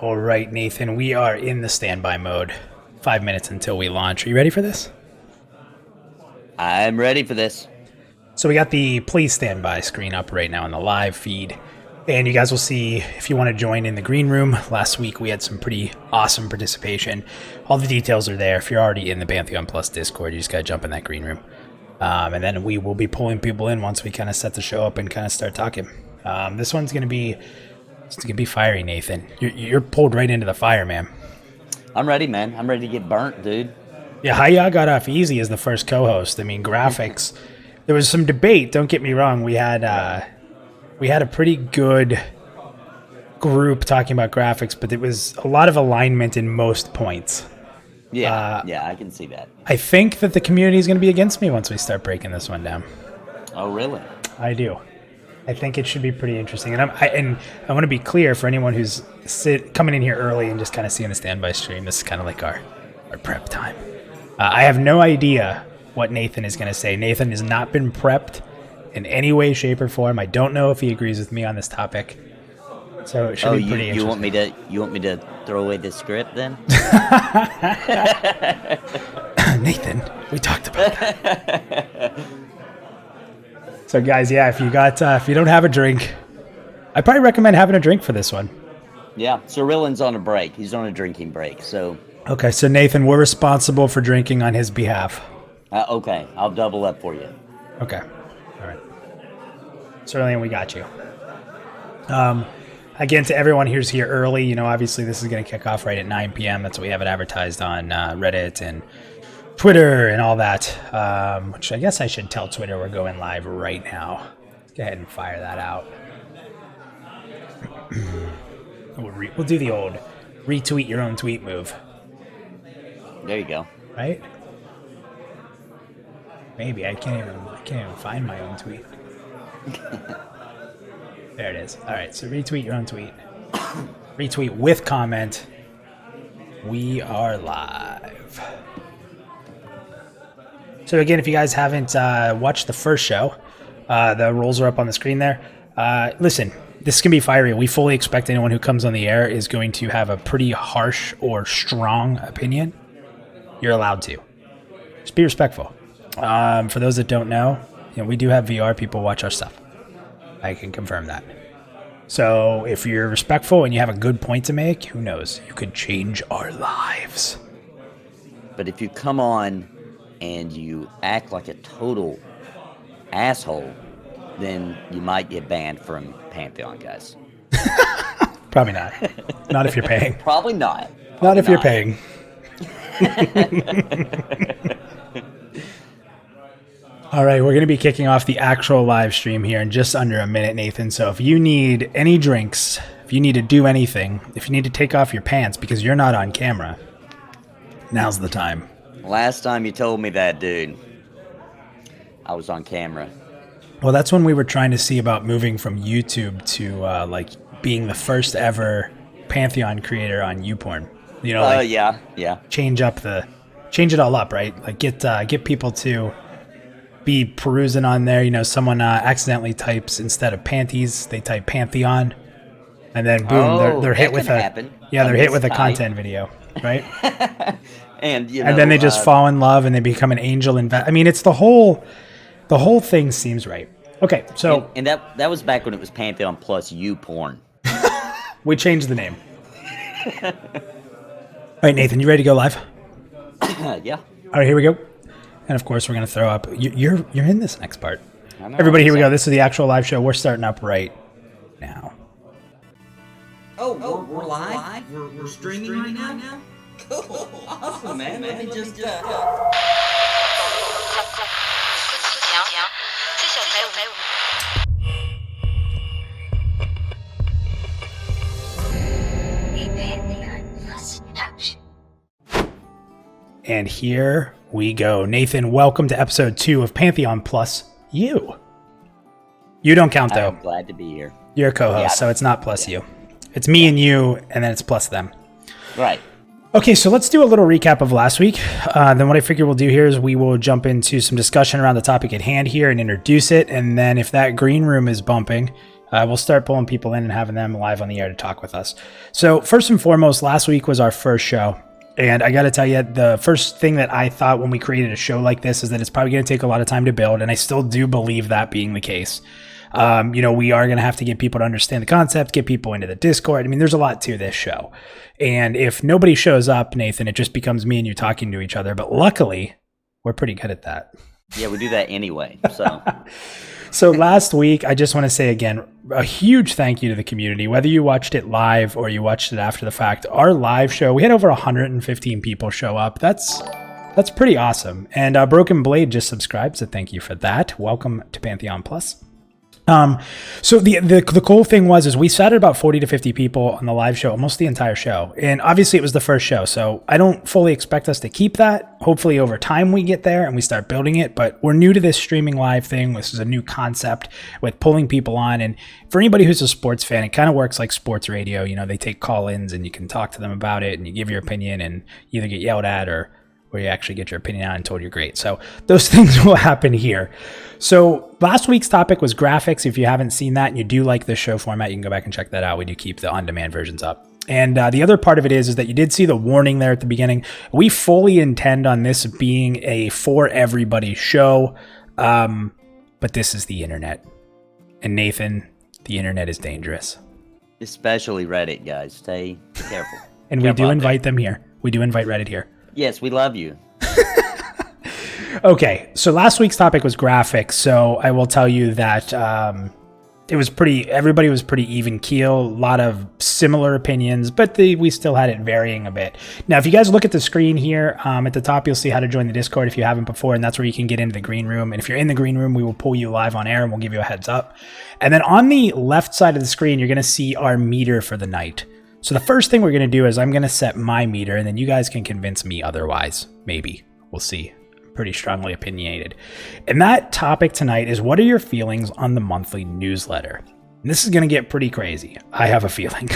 All right, Nathan, we are in the standby mode. 5 minutes until we launch. Are you ready for this? I'm ready for this. So we got the please stand by screen up right now on the live feed. And you guys will see if you want to join in the green room. Last week we had some pretty awesome participation. All the details are there. If you're already in the Pantheon Plus Discord, you just got to jump in that green room. And then we will be pulling people in once we kind of set the show up and kind of start talking. This one's going to be fiery, Nathan. You're pulled right into the fire, man. I'm ready, man. I'm ready to get burnt, dude. Yeah, Hiya got off easy as the first co-host. I mean, graphics. There was some debate. Don't get me wrong. We had a pretty good group talking about graphics, but there was a lot of alignment in most points. Yeah, I can see that. I think that the community is going to be against me once we start breaking this one down. Oh, really? I do. I think it should be pretty interesting. And I want to be clear for anyone who's coming in here early and just kind of seeing the standby stream. This is kind of like our prep time. I have no idea what Nathan is going to say. Nathan has not been prepped in any way, shape, or form. I don't know if he agrees with me on this topic. So it should be pretty interesting. You want me to throw away this script then? Nathan, we talked about that. So guys, yeah, if you don't have a drink, I probably recommend having a drink for this one. Yeah, Cyrillin's on a break. He's on a drinking break, so. Okay, so Nathan, we're responsible for drinking on his behalf. Okay, I'll double up for you. Okay, all right. Cerulean, we got you. Again, to everyone who's here early, obviously this is going to kick off right at 9 p.m. That's what we have it advertised on Reddit and Twitter and all that, which I guess I should tell Twitter we're going live right now. Let's go ahead and fire that out. We'll do the old retweet your own tweet move. There you go. Right? Maybe I can't even find my own tweet. There it is. All right, so retweet your own tweet. Retweet with comment. We are live. So again, if you guys haven't watched the first show, the roles are up on the screen there. Listen, this can be fiery. We fully expect anyone who comes on the air is going to have a pretty harsh or strong opinion. You're allowed to. Just be respectful. For those that don't know, we do have VR people watch our stuff. I can confirm that. So if you're respectful and you have a good point to make, who knows? You could change our lives. But if you come on and you act like a total asshole, then you might get banned from Pantheon, guys. Probably not. Not if you're paying. Probably not. Not if you're paying. All right, we're going to be kicking off the actual live stream here in just under a minute, Nathan. So if you need any drinks, if you need to do anything, if you need to take off your pants because you're not on camera, now's the time. Last time you told me that, dude, I was on camera. Well, that's when we were trying to see about moving from YouTube to being the first ever Pantheon creator on YouPorn. Yeah. Change it all up, right? Like get people to be perusing on there. Someone accidentally types instead of panties, they type Pantheon, and then boom, they're hit with a content video, right? and then they just fall in love and they become an angel I mean, it's the whole thing seems right. Okay, so and that was back when it was Pantheon PlusYou porn. We changed the name. All right, Nathan, you ready to go live? Yeah. All right, here we go. And of course, we're going to throw up. You're in this next part. Everybody, here we go. This is the actual live show. We're starting up right now. Oh, we're live? We're streaming right now? Cool. Awesome, man. Let me just... And here we go. Nathan, welcome to episode 2 of Pantheon Plus You. You don't count, though. I'm glad to be here. You're a co-host, so it's not plus you. It's me and you, and then it's plus them. Right. Okay, so let's do a little recap of last week. Then what I figure we'll do here is we will jump into some discussion around the topic at hand here and introduce it. And then if that green room is bumping, We'll start pulling people in and having them live on the air to talk with us. So first and foremost, last week was our first show. And I got to tell you, the first thing that I thought when we created a show like this is that it's probably going to take a lot of time to build. And I still do believe that being the case. We are going to have to get people to understand the concept, get people into the Discord. I mean, there's a lot to this show. And if nobody shows up, Nathan, it just becomes me and you talking to each other. But luckily, we're pretty good at that. Yeah, we do that anyway. So. So last week, I just want to say again, a huge thank you to the community. Whether you watched it live or you watched it after the fact, our live show, we had over 115 people show up. That's pretty awesome. And Broken Blade just subscribed, so thank you for that. Welcome to Pantheon Plus. So the cool thing was we sat at about 40 to 50 people on the live show, almost the entire show. And obviously it was the first show, so I don't fully expect us to keep that. Hopefully over time we get there and we start building it, but we're new to this streaming live thing. This is a new concept with pulling people on. And for anybody who's a sports fan, it kind of works like sports radio. They take call-ins and you can talk to them about it and you give your opinion and you either get yelled at or you actually get your opinion out and told you're great. So those things will happen here. So last week's topic was graphics. If you haven't seen that and you do like the show format, you can go back and check that out. We do keep the on-demand versions up. And the other part of it is that you did see the warning there at the beginning. We fully intend on this being a for everybody show, but this is the internet. And Nathan, the internet is dangerous. Especially Reddit, guys. Stay careful. And we do invite them here. We do invite Reddit here. Yes, we love you. Okay, so last week's topic was graphics. So I will tell you that everybody was pretty even keel, a lot of similar opinions, but we still had it varying a bit. Now, if you guys look at the screen here, at the top, you'll see how to join the Discord if you haven't before, and that's where you can get into the green room. And if you're in the green room, we will pull you live on air and we'll give you a heads up. And then on the left side of the screen, you're going to see our meter for the night. So the first thing we're going to do is I'm going to set my meter, and then you guys can convince me otherwise. Maybe. We'll see. Pretty strongly opinionated. And that topic tonight is, what are your feelings on the monthly newsletter? And this is going to get pretty crazy. I have a feeling.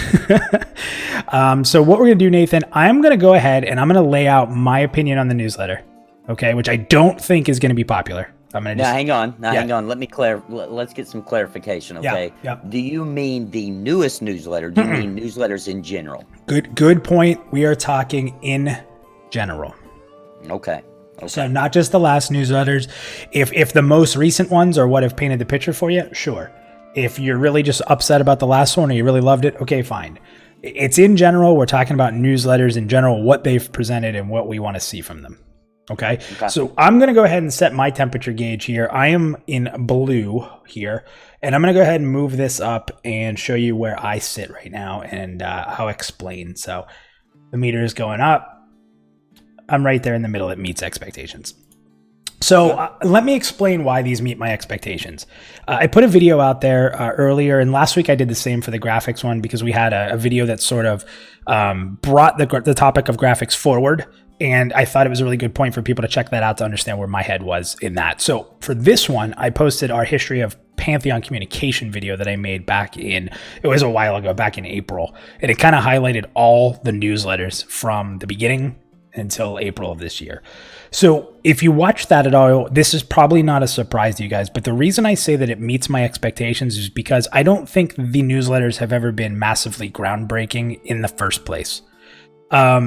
So what we're going to do, Nathan, I'm going to go ahead and I'm going to lay out my opinion on the newsletter, okay, which I don't think is going to be popular. I'm going to hang on. Hang on. Let's get some clarification, okay? Yeah. Do you mean the newest newsletter? Do you mean newsletters in general? Good point. We are talking in general. Okay. So not just the last newsletters. If the most recent ones are what have painted the picture for you, sure. If you're really just upset about the last one or you really loved it, okay, fine. It's in general. We're talking about newsletters in general, what they've presented and what we want to see from them. Okay. So I'm going to go ahead and set my temperature gauge here. I am in blue here, and I'm going to go ahead and move this up and show you where I sit right now, and I'll explain. So the meter is going up. I'm right there in the middle. It meets expectations. So let me explain why these meet my expectations. I put a video out there earlier, and last week I did the same for the graphics one because we had a video that sort of brought the topic of graphics forward. And I thought it was a really good point for people to check that out to understand where my head was in that. So for this one, I posted our history of Pantheon communication video that I made it was a while ago, back in April. And it kind of highlighted all the newsletters from the beginning until April of this year. So if you watch that at all, this is probably not a surprise to you guys, but the reason I say that it meets my expectations is because I don't think the newsletters have ever been massively groundbreaking in the first place.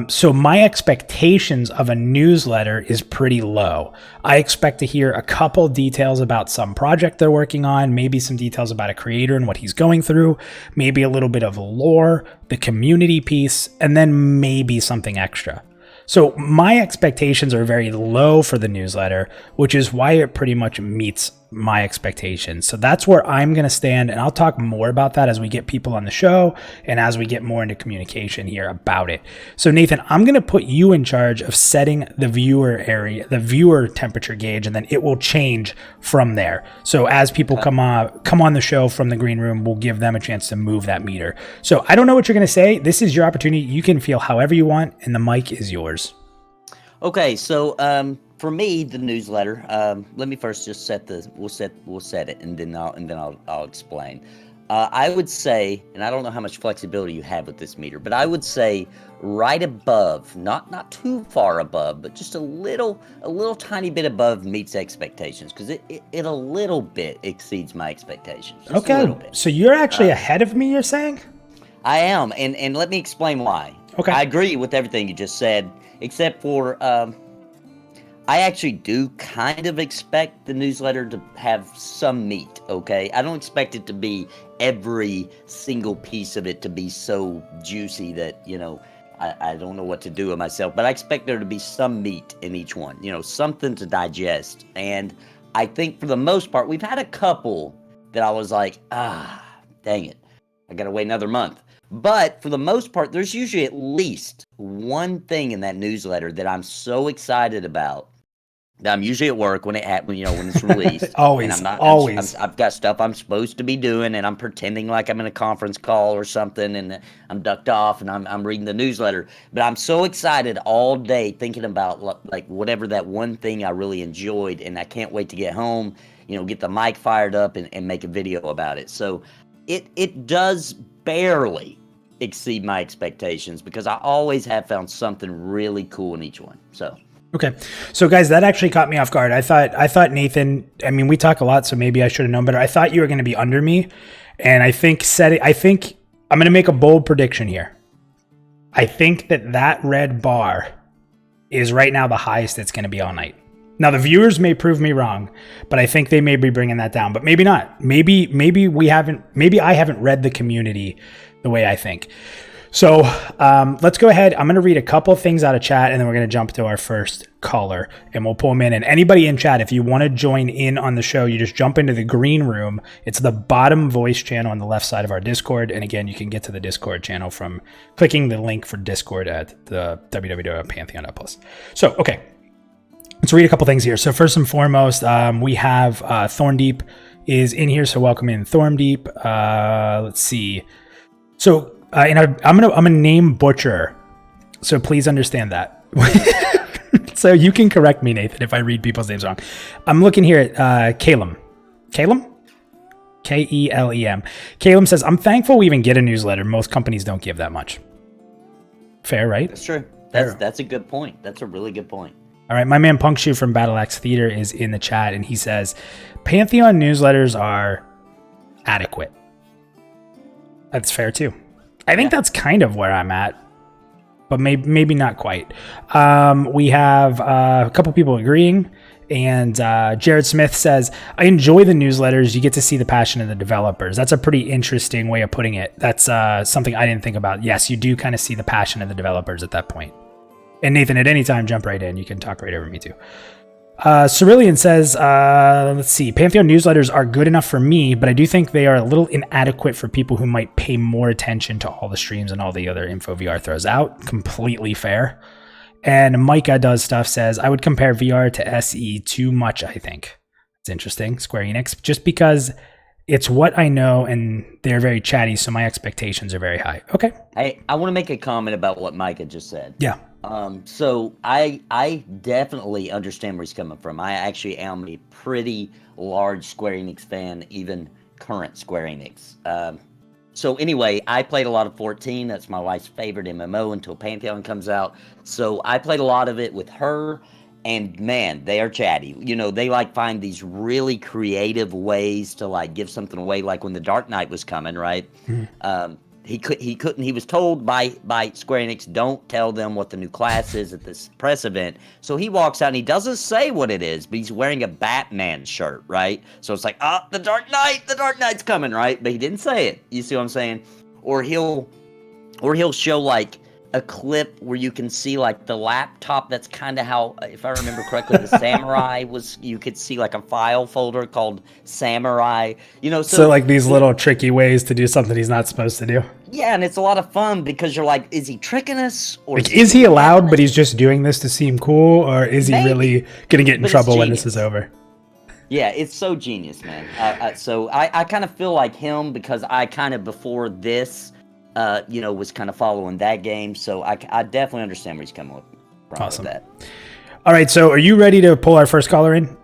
So my expectations of a newsletter is pretty low. I expect to hear a couple details about some project they're working on, maybe some details about a creator and what he's going through, maybe a little bit of lore, the community piece, and then maybe something extra. So my expectations are very low for the newsletter, which is why it pretty much meets my expectations. So that's where I'm going to stand, and I'll talk more about that as we get people on the show and as we get more into communication here about it. So Nathan, I'm going to put you in charge of setting the viewer temperature gauge, and then it will change from there. So as people come on the show from the green room, we'll give them a chance to move that meter. So I don't know what you're going to say. This is your opportunity. You can feel however you want, and the mic is yours. Okay, so for me, the newsletter. Let me first just we'll set it, and then I'll explain. I would say, and I don't know how much flexibility you have with this meter, but I would say right above, not too far above, but just a little tiny bit above meets expectations, because it a little bit exceeds my expectations. Just a Okay, little bit. so you're actually ahead of me, you're saying? I am, and let me explain why. Okay. I agree with everything you just said, except for I actually do kind of expect the newsletter to have some meat, okay? I don't expect it to be every single piece of it to be so juicy that, I don't know what to do with myself, but I expect there to be some meat in each one, something to digest. And I think for the most part, we've had a couple that I was like, dang it, I gotta wait another month. But for the most part, there's usually at least one thing in that newsletter that I'm so excited about. I'm usually at work when it's released. Always, and always. I've got stuff I'm supposed to be doing, and I'm pretending like I'm in a conference call or something, and I'm ducked off, and I'm reading the newsletter. But I'm so excited all day thinking about like whatever that one thing I really enjoyed, and I can't wait to get home, get the mic fired up and make a video about it. So it does barely exceed my expectations, because I always have found something really cool in each one. So. Okay. So guys, that actually caught me off guard. I thought Nathan, I mean, we talk a lot, so maybe I should have known better. I thought you were going to be under me. And I think I'm going to make a bold prediction here. I think that red bar is right now the highest it's going to be all night. Now the viewers may prove me wrong, but I think they may be bringing that down, but maybe not. Maybe I haven't read the community the way I think. So let's go ahead. I'm going to read a couple things out of chat, and then we're going to jump to our first caller, and we'll pull them in. And anybody in chat, if you want to join in on the show, you just jump into the green room. It's the bottom voice channel on the left side of our Discord. And again, you can get to the Discord channel from clicking the link for Discord at the www.pantheon.plus. So, okay, let's read a couple things here. So first and foremost, we have Thorndeep is in here. So welcome in, Thorndeep. Let's see. So, and I'm gonna name butcher, so please understand that. So you can correct me, Nathan, if I read people's names wrong. I'm looking here at Kalem. Kalem? K-E-L-E-M. Kalem says, I'm thankful we even get a newsletter. Most companies don't give that much. Fair, right? That's true. That's a good point. That's a really good point. All right, my man PlusYou from Battle Axe Theater is in the chat, and he says, Pantheon newsletters are adequate. That's fair, too. I think that's kind of where I'm at, but maybe not quite. We have a couple people agreeing, and Jared Smith says, I enjoy the newsletters. You get to see the passion of the developers. That's a pretty interesting way of putting it. That's something I didn't think about. Yes, you do kind of see the passion of the developers at that point. And Nathan, at any time, jump right in. You can talk right over me too. Cerulean says, let's see, Pantheon newsletters are good enough for me, but I do think they are a little inadequate for people who might pay more attention to all the streams and all the other info VR throws out. Completely fair. And Micah does stuff, says, I would compare VR to SE too much, I think. It's interesting, Square Enix, just because it's what I know and they're very chatty, so my expectations are very high. Okay. I want to make a comment about what Micah just said. Yeah. So I definitely understand where he's coming from. I actually am a pretty large Square Enix fan, even current Square Enix. So anyway, I played a lot of 14. That's my wife's favorite MMO until Pantheon comes out. So I played a lot of it with her, and man, they are chatty. They find these really creative ways to give something away. Like when the Dark Knight was coming, right? Mm-hmm. He was told by Square Enix, don't tell them what the new class is at this press event. So he walks out and he doesn't say what it is, but he's wearing a Batman shirt, right? So it's like, the Dark Knight's coming, right? But he didn't say it. You see what I'm saying? Or he'll show a clip where you can see the laptop. That's kind of how, if I remember correctly, the Samurai was, you could see a file folder called Samurai, So these little tricky ways to do something he's not supposed to do. Yeah, and it's a lot of fun because you're like, is he tricking us? Or is he allowed, but he's just doing this to seem cool? Or is he really going to get in trouble when this is over? Yeah, it's so genius, man. So I kind of feel like him because I kind of, before this, was kind of following that game. So I definitely understand where he's coming from awesome. With that. All right, so are you ready to pull our first caller in?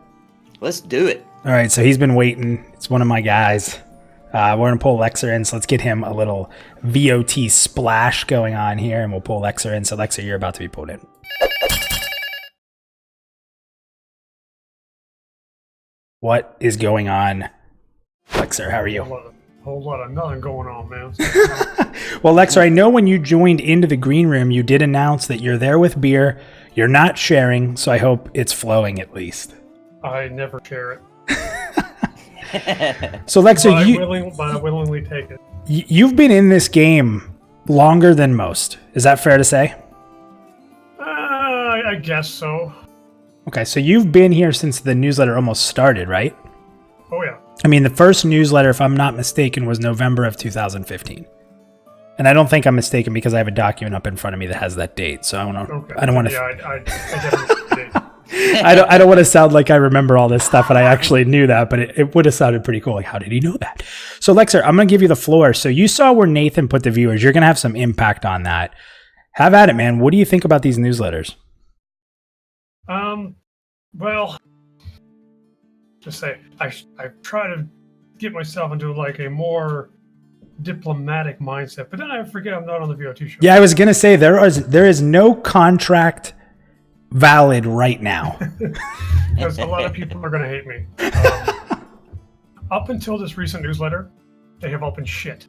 Let's do it. All right, so he's been waiting. It's one of my guys. We're going to pull Lexer in, so let's get him a little VOT splash going on here, and we'll pull Lexer in. So, Lexer, you're about to be pulled in. What is going on, Lexer? How are you? Whole lot of nothing going on, man. Well, Lexer, I know when you joined into the green room, you did announce that you're there with beer. You're not sharing, so I hope it's flowing at least. I never share it. So, Lexer, but I willingly take it. You've been in this game longer than most. Is that fair to say? I guess so. Okay, so you've been here since the newsletter almost started, right? Oh, yeah. I mean, the first newsletter, if I'm not mistaken, was November of 2015. And I don't think I'm mistaken because I have a document up in front of me that has that date. So I don't want to. Yeah, I don't want to sound like I remember all this stuff, and I actually knew that, but it would have sounded pretty cool. Like, how did he know that? So, Lexer, I'm going to give you the floor. So you saw where Nathan put the viewers. You're going to have some impact on that. Have at it, man. What do you think about these newsletters? Well, just say I try to get myself into like a more diplomatic mindset, but then I forget I'm not on the VOT show. Yeah, I was going to say there is no contract valid right now. Because a lot of people are going to hate me. Up until this recent newsletter, they have all been shit.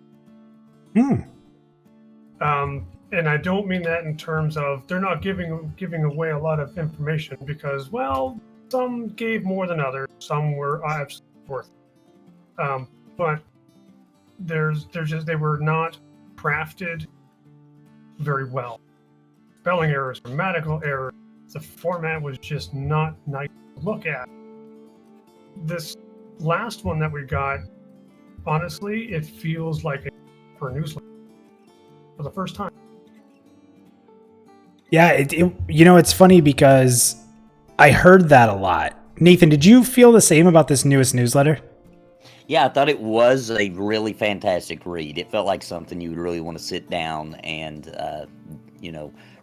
And I don't mean that in terms of they're not giving away a lot of information because, well, some gave more than others. Some were absolutely worth it. But they were not crafted very well. Spelling errors, grammatical errors. The format was just not nice to look at. This last one that we got, honestly, it feels like a newsletter for the first time. Yeah, it's funny because I heard that a lot. Nathan, did you feel the same about this newest newsletter? Yeah, I thought it was a really fantastic read. It felt like something you would really want to sit down and,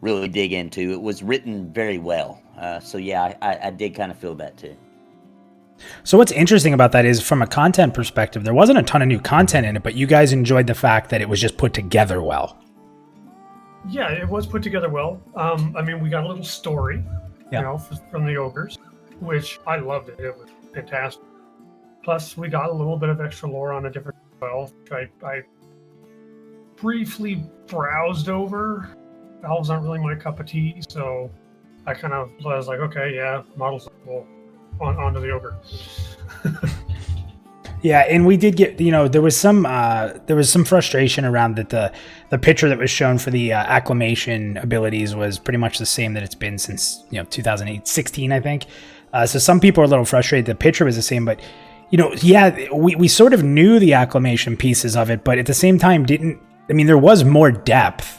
really dig into. It was written very well. So yeah, I did kind of feel that too. So what's interesting about that is from a content perspective, there wasn't a ton of new content in it, but you guys enjoyed the fact that it was just put together well. Yeah, it was put together well. I mean, we got a little story, from the ogres, which I loved it. It was fantastic. Plus, we got a little bit of extra lore on a different spell, which I briefly browsed over. Elves aren't really my cup of tea, so I kind of was like, okay, yeah, models are cool. Onto the ogre. Yeah, and we did get, there was some frustration around that the picture that was shown for the acclamation abilities was pretty much the same that it's been since 2016, I think. So some people are a little frustrated. The picture was the same, but we sort of knew the acclamation pieces of it, but at the same time there was more depth.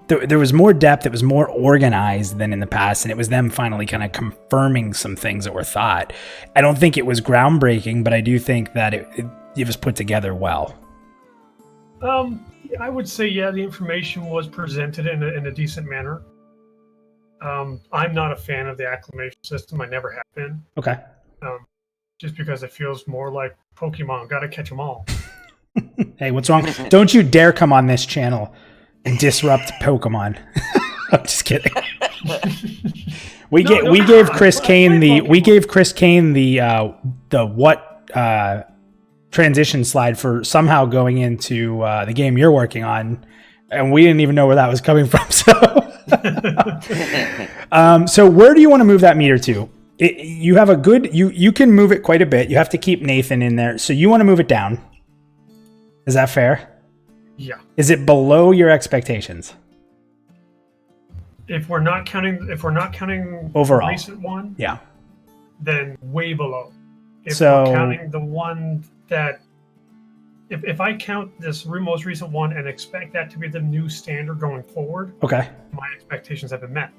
There was more depth. It was more organized than in the past, and it was them finally kind of confirming some things that were thought. I don't think it was groundbreaking, but I do think that it was put together well. I would say, yeah, the information was presented in a decent manner. I'm not a fan of the acclamation system. I never have been. Okay. Just because it feels more like Pokemon. Got to catch them all. Hey, what's wrong? Don't you dare come on this channel and disrupt Pokemon. I'm just kidding. We gave Chris Kane the transition slide for somehow going into the game you're working on, and we didn't even know where that was coming from. So where do you want to move that meter to? You have a good you can move it quite a bit. You have to keep Nathan in there, so you want to move it down. Is that fair? Yeah. Is it below your expectations? If we're not counting overall the recent one, yeah, then way below. If we're counting the one that, if I count this most recent one and expect that to be the new standard going forward, okay, my expectations have been met.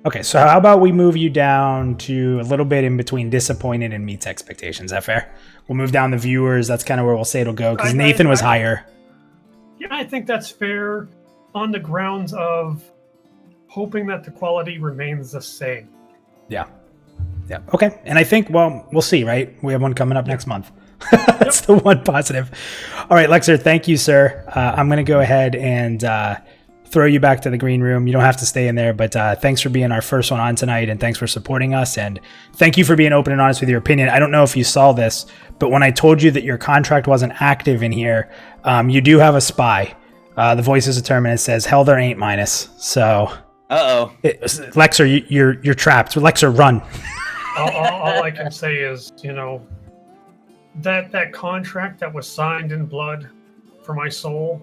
Okay, so how about we move you down to a little bit in between disappointed and meets expectations? Is that fair? We'll move down the viewers. That's kind of where we'll say it'll go because Nathan was higher. Yeah, I think that's fair on the grounds of hoping that the quality remains the same. Yeah. Okay. And I think, well, we'll see, right? We have one coming up next month. That's the one positive. All right, Lexer, thank you, sir. I'm going to go ahead and throw you back to the green room. You don't have to stay in there, but thanks for being our first one on tonight, and thanks for supporting us, and thank you for being open and honest with your opinion. I don't know if you saw this, but when I told you that your contract wasn't active in here, you do have a spy. The voice is determined. It says, hell, there ain't minus. So, Lexer, you're trapped. Lexer, run. all I can say is, that contract that was signed in blood for my soul,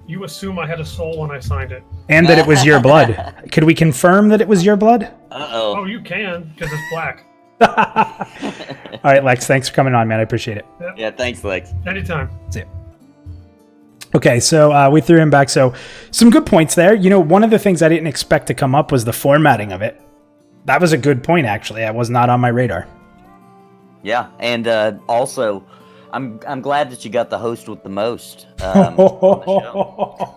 you assume I had a soul when I signed it. And that it was your blood. Could we confirm that it was your blood? Oh, you can, because it's black. All right, Lex, thanks for coming on, man. I appreciate it. Yep. Yeah, thanks, Lex. Anytime. See you. Okay, so we threw him back. So some good points there. One of the things I didn't expect to come up was the formatting of it. That was a good point, actually. That was not on my radar. Yeah, and also, I'm glad that you got the host with the most. On the show.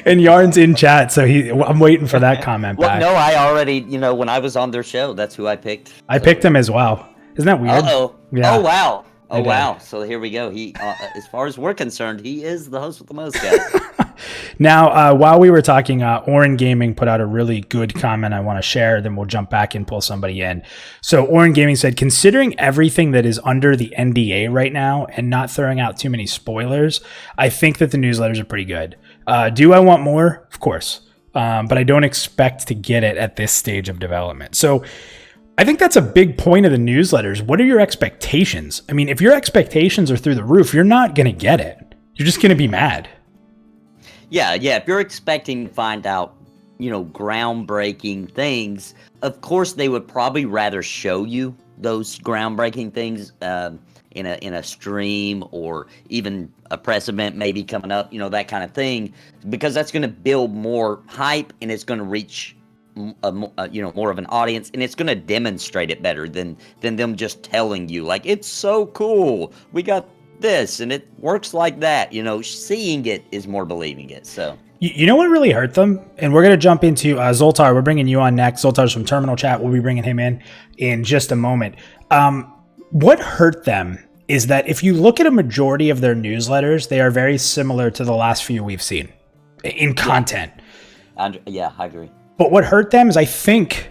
And Yarn's in chat, so I'm waiting for that comment Well, back. no, I already, when I was on their show, that's who I picked. I picked him as well. Isn't that weird? Uh-oh. Yeah. Oh, wow. I did. Wow. So here we go. He, as far as we're concerned, he is the host with the most, guys. Now, while we were talking, Orin Gaming put out a really good comment I want to share. Then we'll jump back and pull somebody in. So Orin Gaming said, considering everything that is under the NDA right now and not throwing out too many spoilers, I think that the newsletters are pretty good. Do I want more? Of course. But I don't expect to get it at this stage of development. So I think that's a big point of the newsletters. What are your expectations? I mean, if your expectations are through the roof, you're not going to get it. You're just going to be mad. Yeah. If you're expecting to find out, groundbreaking things, of course they would probably rather show you those groundbreaking things in a stream or even a press event maybe coming up, that kind of thing, because that's going to build more hype and it's going to reach more of an audience, and it's going to demonstrate it better than them just telling you, like, it's so cool, we got this, and it works like that. Seeing it is more believing it. So you know what really hurt them? And we're going to jump into Zoltar. We're bringing you on next. Zoltar's from Terminal Chat. We'll be bringing him in just a moment. What hurt them is that if you look at a majority of their newsletters, they are very similar to the last few we've seen in content. Yeah, I agree. But what hurt them is, I think,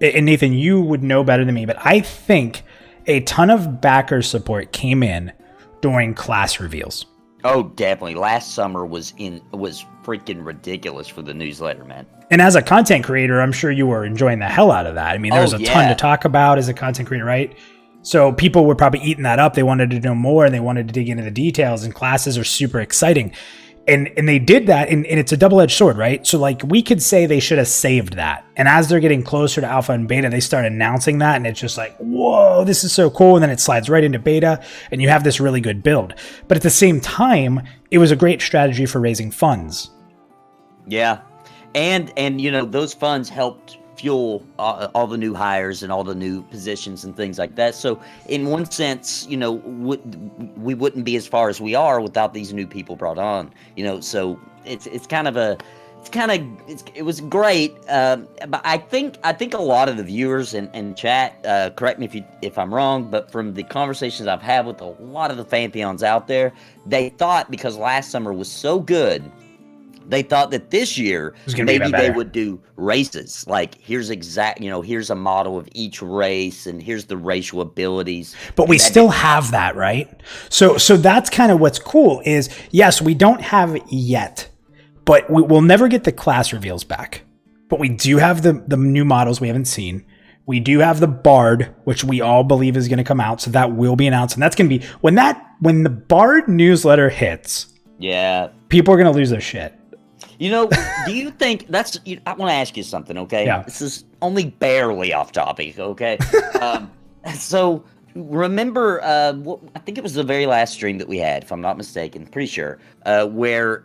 and Nathan, you would know better than me, but I think a ton of backer support came in during class reveals. Oh, definitely. Last summer was freaking ridiculous for the newsletter, man. And as a content creator, I'm sure you were enjoying the hell out of that. I mean, there was a ton to talk about as a content creator, right? So people were probably eating that up. They wanted to know more, and they wanted to dig into the details, and classes are super exciting. And they did that, and it's a double-edged sword, right? So, like, we could say they should have saved that. And as they're getting closer to alpha and beta, they start announcing that, and it's just like, whoa, this is so cool. And then it slides right into beta, and you have this really good build. But at the same time, it was a great strategy for raising funds. Yeah. And those funds helped fuel all the new hires and all the new positions and things like that. So in one sense, we wouldn't be as far as we are without these new people brought on, so it was great. But I think a lot of the viewers and chat, correct me if I'm wrong, but from the conversations I've had with a lot of the Pantheons out there, they thought because last summer was so good, they thought that this year maybe they would do races. Like, here's here's a model of each race, and here's the racial abilities. But we still have that, right? So that's kind of what's cool is, yes, we don't have it yet, but we'll never get the class reveals back. But we do have the new models we haven't seen. We do have the Bard, which we all believe is going to come out. So that will be announced. And that's going to be when the Bard newsletter hits. Yeah. People are going to lose their shit. Do you think I want to ask you something, okay? Yeah. This is only barely off topic, okay? So remember, I think it was the very last stream that we had, if I'm not mistaken, pretty sure, where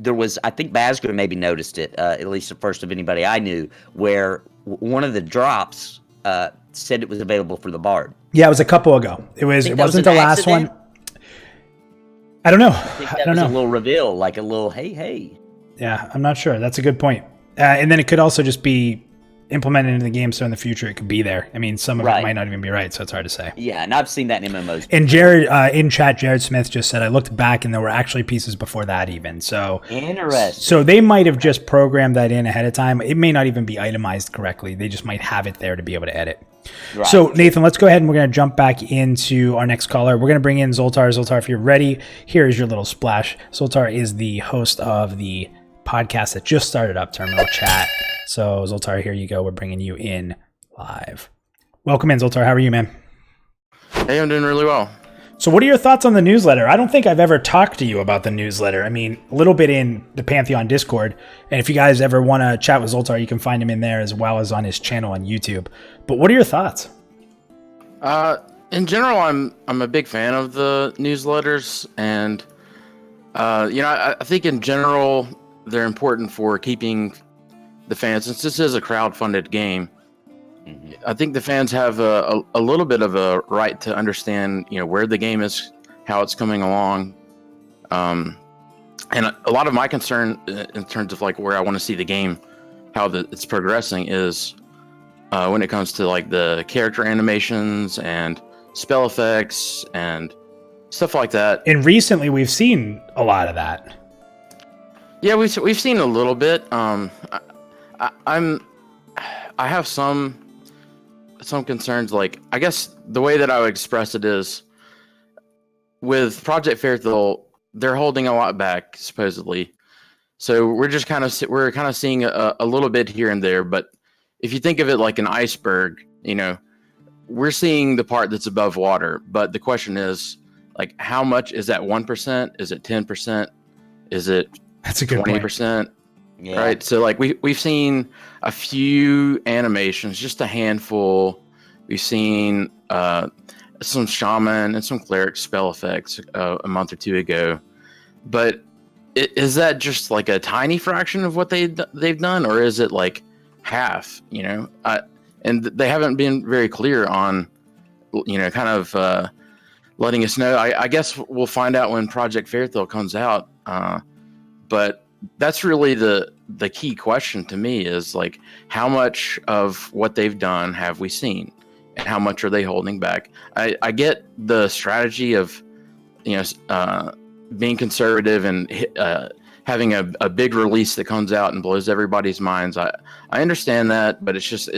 there was, I think Basger maybe noticed it, at least the first of anybody I knew, where one of the drops said it was available for the Bard. Yeah, it was a couple ago. It wasn't the last one. I don't know. I think that was a little reveal, like a little, hey. Yeah, I'm not sure. That's a good point. And then it could also just be implement it into the game so in the future it could be there. I mean, some of it Right. might not even be right, so it's hard to say. Yeah, and I've seen that in MMOs. And Jared, in chat, Jared Smith just said, I looked back and there were actually pieces before that even. So Interesting. So they might have just programmed that in ahead of time. It may not even be itemized correctly. They just might have it there to be able to edit. Right. So Nathan, let's go ahead and we're going to jump back into our next caller. We're going to bring in Zoltar. Zoltar, if you're ready, here is your little splash. Zoltar is the host of the podcast that just started up, Terminal Chat. So Zoltar, here you go. We're bringing you in live. Welcome in, Zoltar. How are you, man? Hey, I'm doing really well. So what are your thoughts on the newsletter? I don't think I've ever talked to you about the newsletter. I mean, a little bit in the Pantheon Discord. And if you guys ever want to chat with Zoltar, you can find him in there as well as on his channel on YouTube. But what are your thoughts? In general, I'm a big fan of the newsletters, and I think in general they're important for keeping the fans. Since this is a crowd-funded game, I think the fans have a little bit of a right to understand, where the game is, how it's coming along, and a lot of my concern in terms of like where I want to see the game, how it's progressing is when it comes to like the character animations and spell effects and stuff like that. And recently we've seen a lot of that. Yeah, we've seen a little bit. I have some concerns. Like, I guess the way that I would express it is with Project Fairfield, they're holding a lot back supposedly. So we're just kind of seeing a little bit here and there. But if you think of it like an iceberg, we're seeing the part that's above water. But the question is, like, how much is that? 1%? Is it 10%? Is it That's a good 20%? Yeah. Right. So like we've seen a few animations, just a handful. We've seen some shaman and some cleric spell effects a month or two ago. But is that just like a tiny fraction of what they've done, or is it like half? And they haven't been very clear on, kind of letting us know. I guess we'll find out when Project Fairfield comes out. But that's really the key question to me is like, how much of what they've done have we seen, and how much are they holding back? I get the strategy of, being conservative and having a big release that comes out and blows everybody's minds. I understand that, but it's just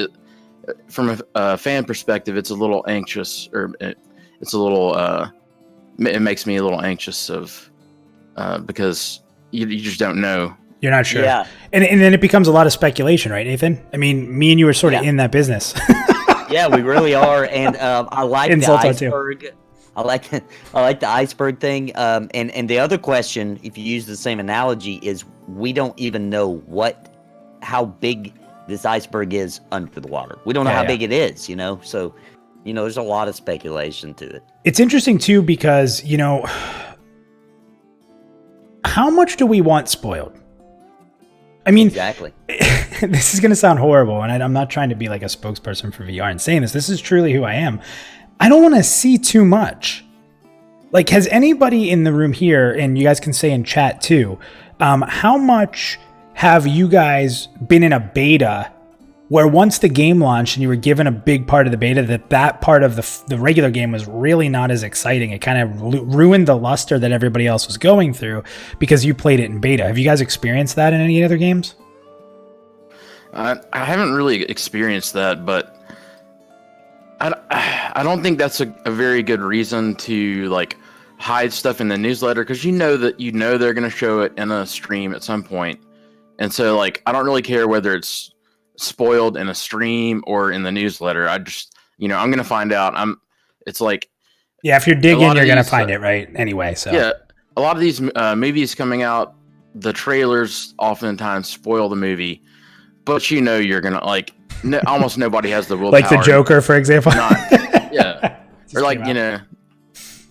from a fan perspective, it's a little anxious, or it's a little it makes me a little anxious because you just don't know. You're not sure. Yeah. And then it becomes a lot of speculation, right, Nathan? I mean, me and you are sort of Yeah. in that business. Yeah, we really are, and I like And the Zoltar too. iceberg. I like the iceberg thing. And the other question, if you use the same analogy, is we don't even know how big this iceberg is under the water. We don't know how big it is, So, there's a lot of speculation to it. It's interesting too because, how much do we want spoiled? I mean, Exactly. this is going to sound horrible, and I'm not trying to be like a spokesperson for VR and saying this. This is truly who I am. I don't want to see too much. Like, has anybody in the room here, and you guys can say in chat too, how much have you guys been in a beta where once the game launched and you were given a big part of the beta, that part of the regular game was really not as exciting? It kind of ruined the luster that everybody else was going through because you played it in beta. Have you guys experienced that in any other games? I haven't really experienced that, but I don't think that's a very good reason to like hide stuff in the newsletter, because they're going to show it in a stream at some point. And so like I don't really care whether it's spoiled in a stream or in the newsletter. I just, I'm going to find out. It's like, yeah, if you're digging, you're going to find it, right? Anyway, so yeah, a lot of these movies coming out, the trailers oftentimes spoil the movie, but you're going to like, almost nobody has the willpower. Like the Joker, for example. Yeah. Or like,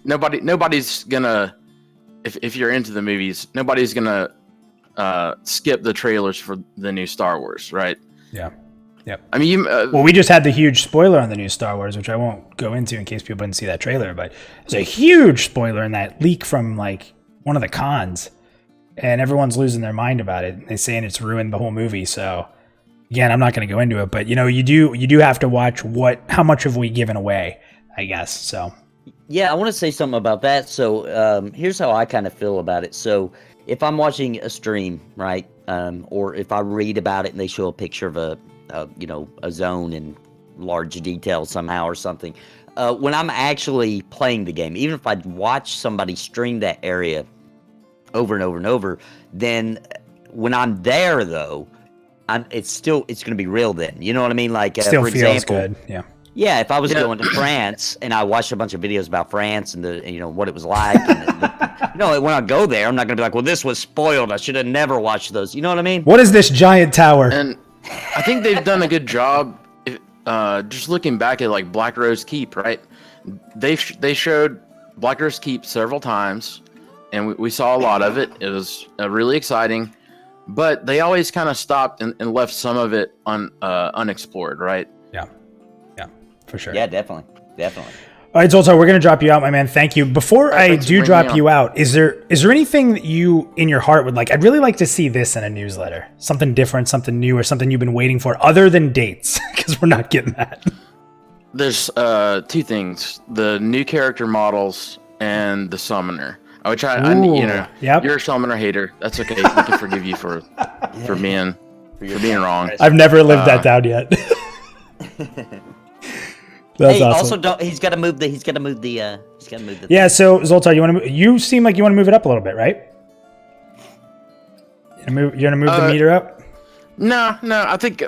nobody's going to, if you're into the movies, nobody's going to skip the trailers for the new Star Wars, right? Yeah. Yep. I mean, well, we just had the huge spoiler on the new Star Wars, which I won't go into in case people didn't see that trailer, but there's a huge spoiler in that leak from like one of the cons, and everyone's losing their mind about it. They're saying it's ruined the whole movie. So, again, I'm not going to go into it, but you do have to watch how much have we given away, I guess. So Yeah, I want to say something about that. So here's how I kind of feel about it. So if I'm watching a stream, right, or if I read about it and they show a picture of a zone in large detail somehow or something, when I'm actually playing the game, even if I watch somebody stream that area over and over and over, then when I'm there though, it's going to be real then. You know what I mean? Like still for feels example, good. Yeah. Yeah, if I was going to France and I watched a bunch of videos about France and what it was like, and when I go there, I'm not going to be like, well, this was spoiled. I should have never watched those. You know what I mean? What is this giant tower? And I think they've done a good job. Just looking back at like Black Rose Keep, right? They showed Black Rose Keep several times, and we saw a lot of it. It was really exciting, but they always kind of stopped and left some of it unexplored, right? Yeah, for sure. Yeah, definitely. All right, Zoltar, we're going to drop you out, my man. Thank you. Before I do drop you out, is there anything that you, in your heart, would like? I'd really like to see this in a newsletter. Something different, something new, or something you've been waiting for, other than dates, because we're not getting that. There's two things: the new character models and the summoner. Which Yep. You're a summoner hater. That's okay. We can forgive you for being wrong. I've never lived that down yet. That's awesome. Also, he's got to move the. Yeah. So Zoltar, you seem like you want to move it up a little bit, right? You're gonna move the meter up. No. I think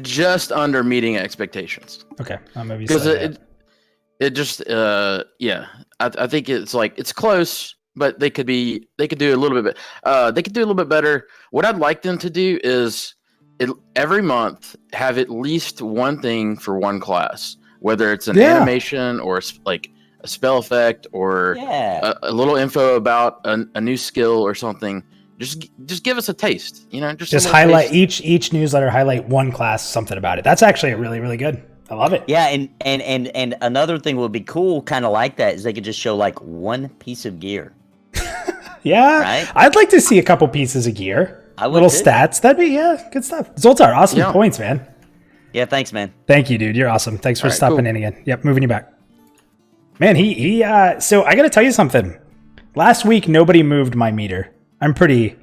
just under meeting expectations. Okay, maybe because it just I think it's like it's close, but they could do a little bit. They could do a little bit better. What I'd like them to do is every month have at least one thing for one class, whether it's an animation or like a spell effect or a little info about a new skill or something. Just give us a taste, just highlight each newsletter, highlight one class, something about it. That's actually really, really good. I love it. Yeah, and another thing would be cool, kind of like that, is they could just show like one piece of gear. Yeah, right? I'd like to see a couple pieces of gear. Little stats. That'd be good stuff. Zoltar, awesome points, man. Yeah, thanks, man. Thank you, dude. You're awesome. Thanks for stopping in again. Yep, moving you back. Man, so I got to tell you something. Last week, nobody moved my meter. I'm pretty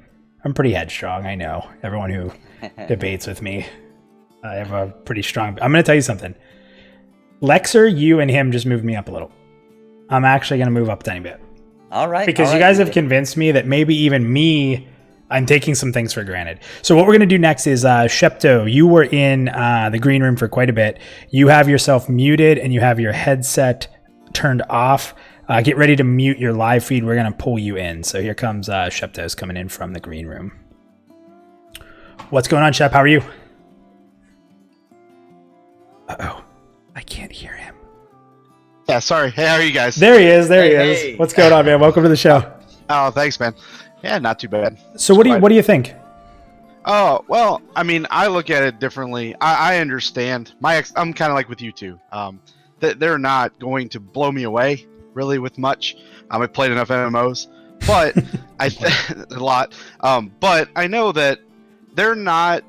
headstrong. I know. Everyone who debates with me, I have a pretty strong. I'm going to tell you something. Lexer, you and him just moved me up a little. I'm actually going to move up a tiny bit. All right. Because you guys have convinced me that maybe even me, I'm taking some things for granted. So what we're going to do next is, Shepto, you were in the green room for quite a bit. You have yourself muted and you have your headset turned off. Get ready to mute your live feed. We're going to pull you in. So here comes Shepto's coming in from the green room. What's going on, Shep? How are you? Uh-oh. I can't hear him. Yeah, sorry. Hey, how are you guys? There he is. There he is. What's going on, man? Welcome to the show. Oh, thanks, man. Yeah, not too bad. So what do you think? Oh, well, I mean, I look at it differently. I understand. I'm kind of like with you two. They're not going to blow me away really with much. I've played enough MMOs, but a lot. But I know that they're not.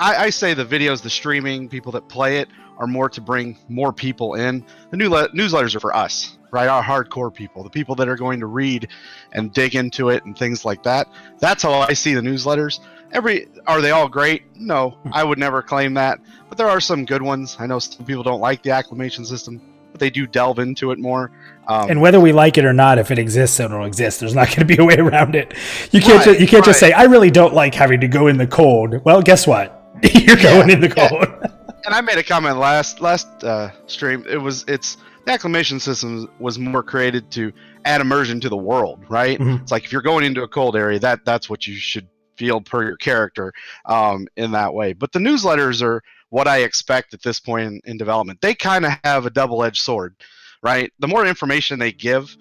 I say the videos, the streaming, people that play it are more to bring more people in. The newsletters are for us, right? Our hardcore people, the people that are going to read and dig into it and things like that. That's how I see the newsletters. Are they all great? No, I would never claim that. But there are some good ones. I know some people don't like the acclamation system, but they do delve into it more. And whether we like it or not, if it exists, it'll exist. There's not going to be a way around it. You can't just say, I really don't like having to go in the cold. Well, guess what? You're going in the cold. And I made a comment last stream. The acclamation system was more created to add immersion to the world, right? Mm-hmm. It's like if you're going into a cold area, that's what you should feel per your character in that way. But the newsletters are what I expect at this point in development. They kind of have a double-edged sword, right? The more information they give,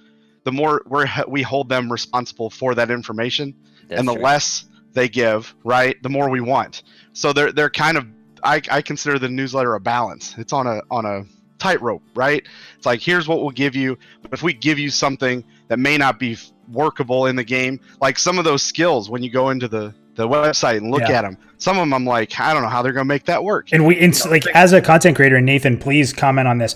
the more we hold them responsible for that information. And the less they give, right, the more we want. So they're kind of, I consider the newsletter a balance. It's on a tightrope, right? It's like, here's what we'll give you, but if we give you something that may not be workable in the game, like some of those skills when you go into the the website and look at them. Some of them I'm like, I don't know how they're going to make that work. And like as a content creator, and Nathan, please comment on this.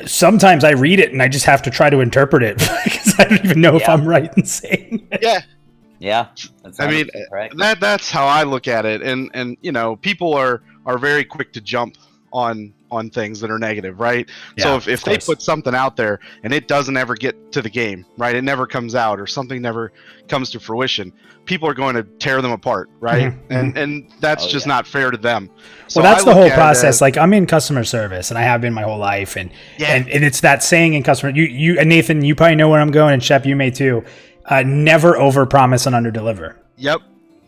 Sometimes I read it and I just have to try to interpret it because I don't even know if I'm right in saying it. Yeah. I mean, that's how I look at it. And you know, people are very quick to jump on things that are negative, right? So if they put something out there and it doesn't ever get to the game, right? It never comes out or something never comes to fruition, people are going to tear them apart, right? And that's just not fair to them. So well, that's the whole process. Like I'm in customer service and I have been my whole life, and it's that saying in customer, you and Nathan, you probably know where I'm going, and Shep, you may too. Never overpromise and underdeliver. Yep.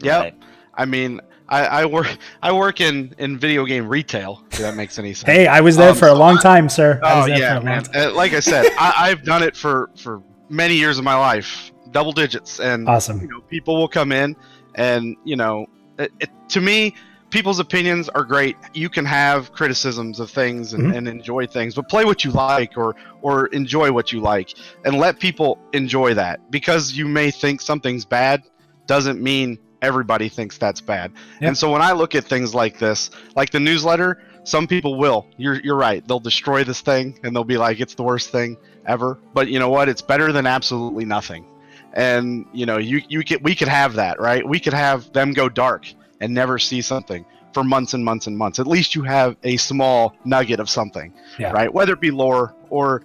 Right. I mean, I work in video game retail. If that makes any sense. Hey, I was there for a long time, sir. Oh yeah, man. Like I said, I've done it for many years of my life, double digits, and awesome. You know, people will come in, and you know, to me, people's opinions are great. You can have criticisms of things and enjoy things, but play what you like or enjoy what you like, and let people enjoy that. Because you may think something's bad, doesn't mean everybody thinks that's bad. And so when I look at things like this, like the newsletter, some people will. You're right. They'll destroy this thing and they'll be like, it's the worst thing ever. But you know what? It's better than absolutely nothing. And you know, we could have that, right? We could have them go dark and never see something for months and months and months. At least you have a small nugget of something, right? Whether it be lore or,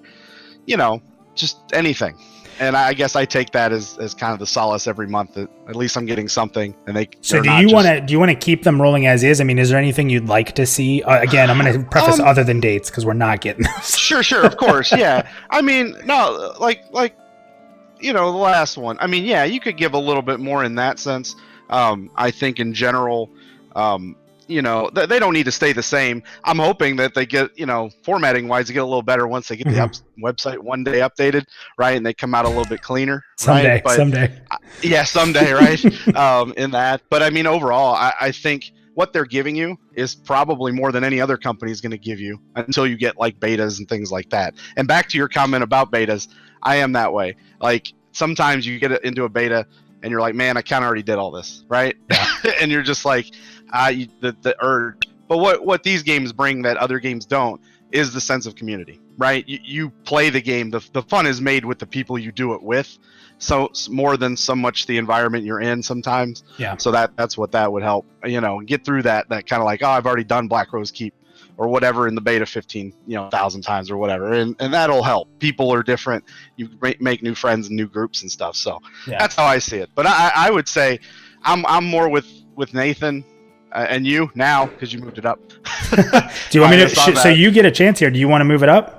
you know, just anything. And I guess I take that as kind of the solace every month that at least I'm getting something. And So do you want to keep them rolling as is? I mean, is there anything you'd like to see? Again, I'm going to preface other than dates because we're not getting those. Sure, of course, yeah. I mean, no, like you know, the last one. I mean, yeah, you could give a little bit more in that sense. I think in general, you know, they don't need to stay the same. I'm hoping that they get, you know, formatting wise, they get a little better once they get the website one day updated, right? And they come out a little bit cleaner. Someday. Yeah, someday, right? In that. But I mean, overall, I think what they're giving you is probably more than any other company is going to give you until you get like betas and things like that. And back to your comment about betas, I am that way. Like sometimes you get into a beta and you're like, man, I kind of already did all this, right? And you're just like, the urge. But what these games bring that other games don't is the sense of community, right? You play the game. The fun is made with the people you do it with. So more than so much the environment you're in sometimes. Yeah. So that's what that would help, you know, get through that kind of like, oh, I've already done Black Rose Keep or whatever in the beta 1,000 times or whatever. And that'll help. People are different. You make new friends and new groups and stuff. So that's how I see it. But I would say I'm more with Nathan and you now because you moved it up. Do you want me to? So you get a chance here. Do you want to move it up?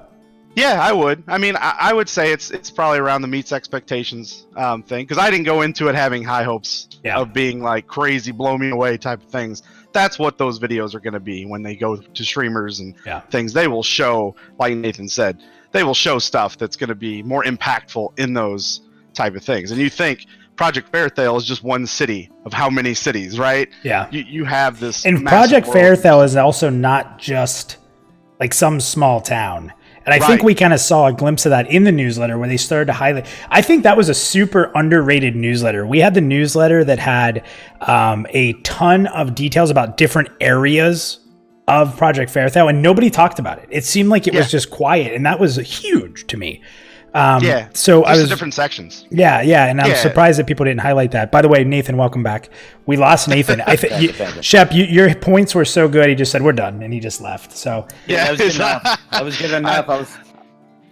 Yeah, I would. I mean, I would say it's probably around the meets expectations thing because I didn't go into it having high hopes of being like crazy, blow me away type of things. That's what those videos are going to be when they go to streamers and things. They will show, like Nathan said, they will show stuff that's going to be more impactful in those type of things. And you think Project Fairthale is just one city of how many cities, right? Yeah. You have this. And Project Fairthale is also not just like some small town. And I think we kind of saw a glimpse of that in the newsletter where they started to highlight. I think that was a super underrated newsletter. We had the newsletter that had a ton of details about different areas of Project Fairthale, and nobody talked about it. It seemed like it was just quiet, and that was huge to me. So I was different sections. Yeah, and I'm surprised that people didn't highlight that. By the way, Nathan, welcome back. We lost Nathan. I think Shep, your points were so good. He just said we're done, and he just left. So that was good enough. I was good enough.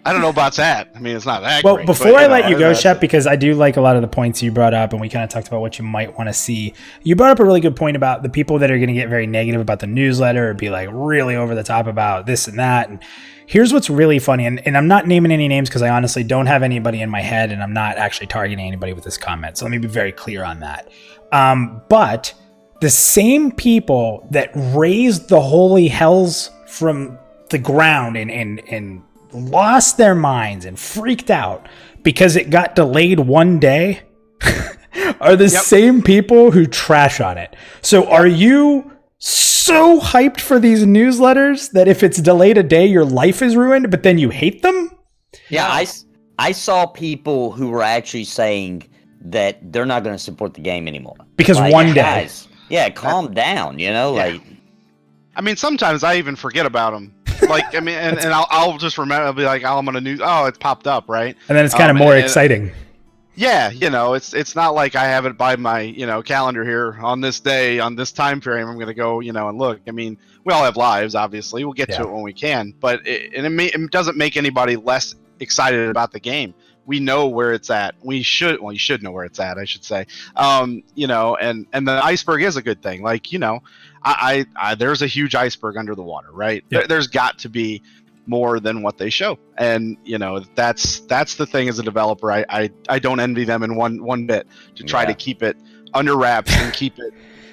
I don't know about that. I mean, it's not that. Well, great, before I let you go, Shep, because I do like a lot of the points you brought up, and we kind of talked about what you might want to see. You brought up a really good point about the people that are going to get very negative about the newsletter or be like really over the top about this and that. And here's what's really funny, and I'm not naming any names because I honestly don't have anybody in my head, and I'm not actually targeting anybody with this comment. So let me be very clear on that. But the same people that raised the holy hells from the ground and lost their minds and freaked out because it got delayed one day are the same people who trash on it. So are you so hyped for these newsletters that if it's delayed a day, your life is ruined, but then you hate them? Yeah, I saw people who were actually saying that they're not going to support the game anymore. Because Like, one day. guys, yeah, calm down, you know, like I mean, sometimes I even forget about them. Like, I mean, and I'll just remember. I'll be like, oh, I'm on a new. Oh, it's popped up, right? And then it's kind of more exciting. Yeah, you know, it's not like I have it by my, you know, calendar here on this day, on this time frame. I'm going to go, you know, and look. I mean, we all have lives, obviously. We'll get to it when we can, but it doesn't make anybody less excited about the game. We know where it's at. You should know where it's at, I should say. You know, and the iceberg is a good thing. Like, you know, I there's a huge iceberg under the water, right? Yeah. There's got to be more than what they show, and you know, that's the thing as a developer. I don't envy them in one bit to try to keep it under wraps and keep it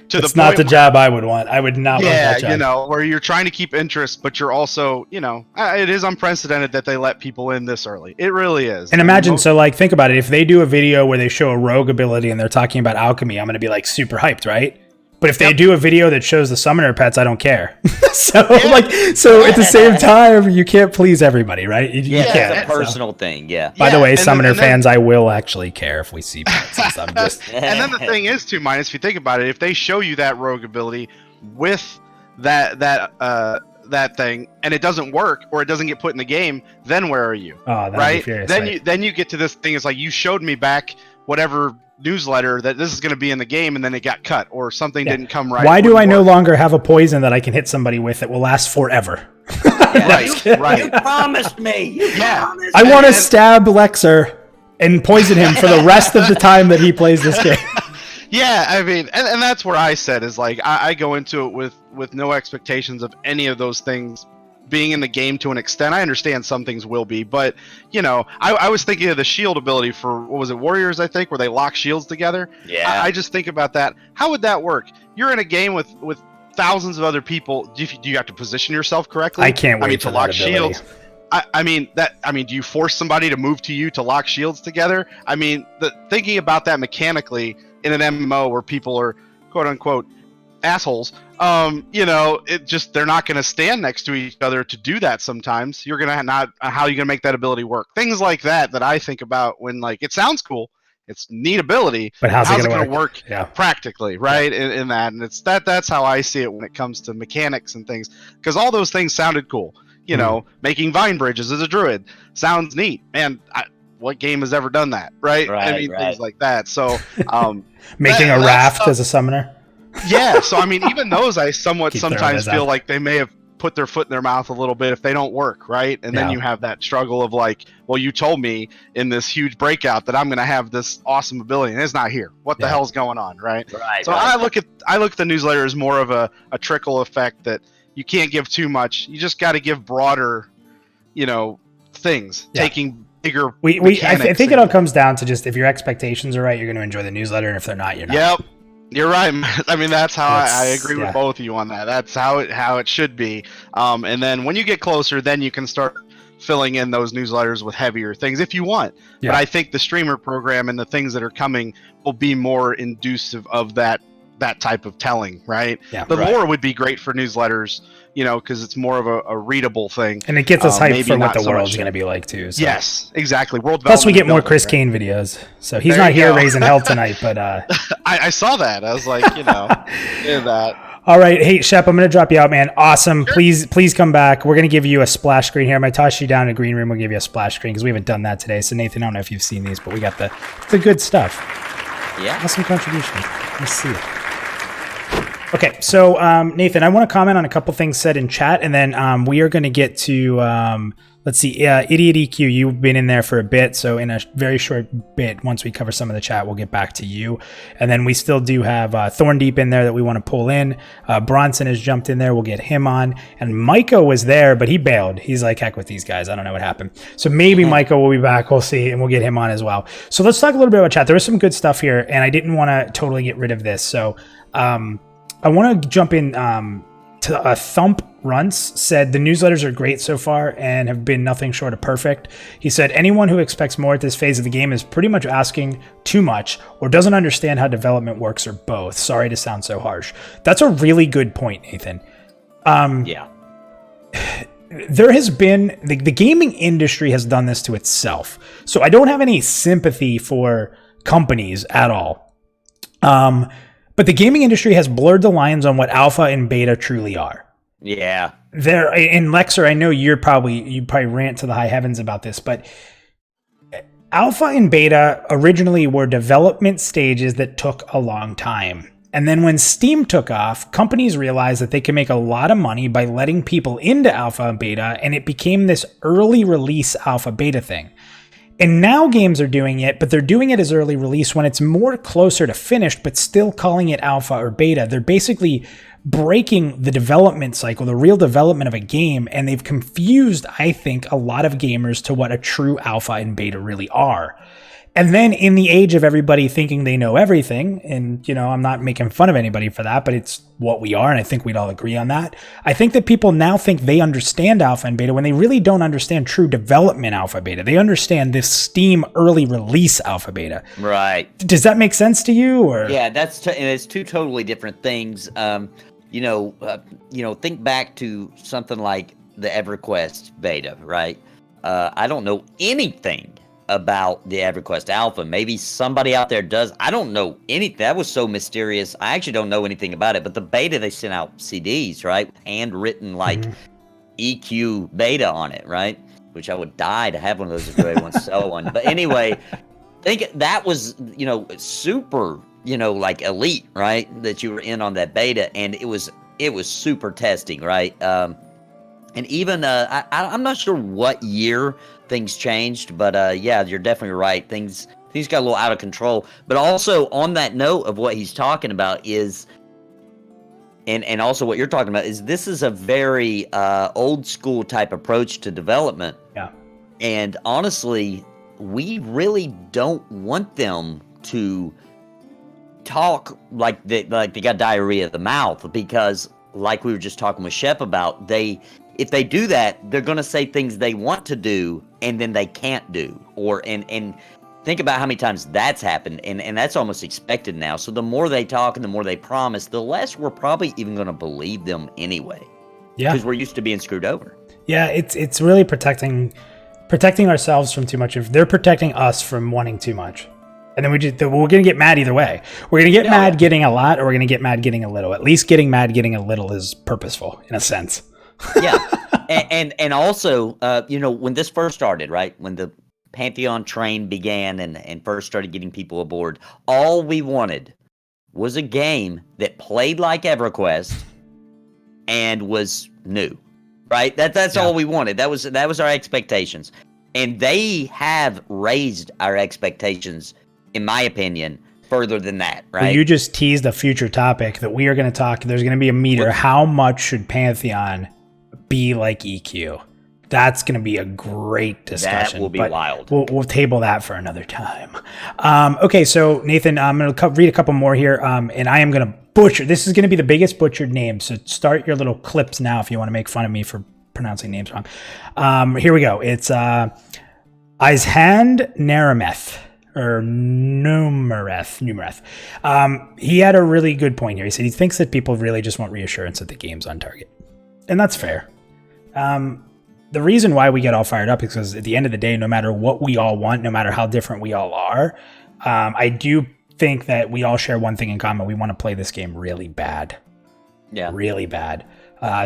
to It's the not point the job I would want. I would not want that job. you know, where you're trying to keep interest, but you're also, you know, it is unprecedented that they let people in this early. It really is. And imagine, so like, think about it. If they do a video where they show a rogue ability and they're talking about alchemy, I'm going to be like super hyped, right? But if they do a video that shows the summoner pets, I don't care. So at the same time, you can't please everybody, right? You can't. it's a personal thing. Yeah. By the way, and summoner then- fans, I will actually care if we see pets. Since I'm just And then the thing is, too, minus if you think about it, if they show you that rogue ability with that thing and it doesn't work or it doesn't get put in the game, then where are you? oh, that'd Right? be furious, Then right? you get to this thing. It's like you showed me back whatever newsletter that this is going to be in the game, and then it got cut or something didn't come right. Why do I wouldn't no work. longer have a poison that I can hit somebody with that will last forever? Right, You right. promised me. You promised I me. want to stab Lexer and poison him for the rest of the time that he plays this game. Yeah, I mean, and that's where I said is like I go into it with no expectations of any of those things being in the game to an extent. I understand some things will be, but you know, I was thinking of the shield ability for what was it, Warriors, I think, where they lock shields together. Yeah. I just think about that. How would that work? You're in a game with thousands of other people. Do you have to position yourself correctly? I can't wait to for lock that ability. shields. I mean, do you force somebody to move to you to lock shields together? I mean, thinking about that mechanically in an MMO where people are quote unquote assholes, you know, they're not going to stand next to each other to do that. Sometimes you're going to how are you going to make that ability work? Things like that I think about when, like, it sounds cool. It's neat ability, But how's it going gonna to work Yeah. practically, right? In that, and that's how I see it when it comes to mechanics and things, because all those things sounded cool. You know, making vine bridges as a druid sounds neat, man. What game has ever done that, right? I mean, things like that. So, Making a raft as a summoner. yeah. So, I mean, even those I somewhat Keep throwing sometimes those feel out. like they may have put their foot in their mouth a little bit if they don't work, right? And then Yeah. you have that struggle of like, well, you told me in this huge breakout that I'm going to have this awesome ability, and it's not here. What the Yeah. hell's going on, right? Right. So right. I look at the newsletter as more of a trickle effect that you can't give too much. You just got to give broader, you know, things, Yeah. taking bigger. I think it all comes down to just if your expectations are right, you're going to enjoy the newsletter, and if they're not, you're not. Yep, you're right. I mean, that's how I agree yeah. with both of you on that. That's how it should be. And then when you get closer, then you can start filling in those newsletters with heavier things if you want. Yeah. But I think the streamer program and the things that are coming will be more inducive of that type of telling, right? Yeah. The Right. lore would be great for newsletters, you know, because it's more of a readable thing. And it gets us hyped Maybe for what not the so much world's so. going to be like too. So. Yes, exactly. World Plus, we get development more building, Chris right? Kane videos, so he's There not you here go. raising hell tonight. But I saw that. I was like, you know, in that. all right, hey Shep, I'm going to drop you out, man. Awesome. Please come back. We're going to give you a splash screen here. I'm going to toss you down in the green room. We'll give you a splash screen because we haven't done that today. So Nathan, I don't know if you've seen these, but we got the good stuff. Yeah. Awesome contribution. Let's see it. Okay, so Nathan, I want to comment on a couple things said in chat, and then we are going to get to, let's see, Idiot EQ, you've been in there for a bit, so in a very short bit, once we cover some of the chat, we'll get back to you. And then we still do have Thorndeep in there that we want to pull in. Bronson has jumped in there, we'll get him on. And Micah was there, but he bailed. He's like, heck with these guys, I don't know what happened. So maybe Micah will be back, we'll see, and we'll get him on as well. So let's talk a little bit about chat. There was some good stuff here, and I didn't want to totally get rid of this, so I want to jump in to Thump Runts said the newsletters are great so far and have been nothing short of perfect. He said anyone who expects more at this phase of the game is pretty much asking too much or doesn't understand how development works or both. Sorry to sound so harsh. That's a really good point, Nathan. Yeah. There has been the gaming industry has done this to itself. So I don't have any sympathy for companies at all. But the gaming industry has blurred the lines on what alpha and beta truly are. Yeah. There, in Lexer, I know you probably rant to the high heavens about this, but alpha and beta originally were development stages that took a long time. And then when Steam took off, companies realized that they could make a lot of money by letting people into alpha and beta, and it became this early release alpha beta thing. And now games are doing it, but they're doing it as early release when it's more closer to finished, but still calling it alpha or beta. They're basically breaking the development cycle, the real development of a game, and they've confused, I think, a lot of gamers to what a true alpha and beta really are. And then in the age of everybody thinking they know everything, and, I'm not making fun of anybody for that, but it's what we are, and I think we'd all agree on that. I think that people now think they understand alpha and beta when they really don't understand true development alpha beta. They understand this Steam early release alpha beta. Right. Does that make sense to you? Or Yeah, and it's two totally different things. Think back to something like the EverQuest beta, right? I don't know anything about the EverQuest Alpha. Maybe somebody out there does. I don't know anything. That was so mysterious. I actually don't know anything about it. But the beta, they sent out CDs, right? Handwritten, EQ beta on it, right? Which I would die to have one of those if I want to sell one. But anyway, think that was, super, elite, right? That you were in on that beta, and it was super testing, right? And even I'm not sure what year things changed, but yeah, you're definitely right. Things got a little out of control. But also on that note of what he's talking about is, and also what you're talking about is, this is a very old school type approach to development. Yeah. And honestly, we really don't want them to talk like they got diarrhea of the mouth, because like we were just talking with Shep about, if they do that, they're going to say things they want to do and then they can't do. And think about how many times that's happened, and that's almost expected now. So the more they talk and the more they promise, the less we're probably even going to believe them anyway. Yeah. Because we're used to being screwed over. Yeah, it's really protecting ourselves from too much. If they're protecting us from wanting too much. And then we're going to get mad either way. We're going to get mad getting a lot, or we're going to get mad getting a little. At least getting mad getting a little is purposeful in a sense. Yeah. And also, when this first started, right, when the Pantheon train began and first started getting people aboard, all we wanted was a game that played like EverQuest and was new, right? That's all we wanted. That was our expectations. And they have raised our expectations, in my opinion, further than that, right? Well, you just teased a future topic that we are going to talk. There's going to be a meter. How much should Pantheon be like EQ? That's going to be a great discussion. That will be wild. We'll table that for another time. Okay, so Nathan, I'm going to read a couple more here, and I am going to butcher. This is going to be the biggest butchered name, so start your little clips now if you want to make fun of me for pronouncing names wrong. Here we go. It's Izhand Narameth. Or Numereth. He had a really good point here. He said he thinks that people really just want reassurance that the game's on target. And that's fair. The reason why we get all fired up is because at the end of the day, no matter what we all want, no matter how different we all are, I do think that we all share one thing in common. We want to play this game really bad. Yeah. Really bad.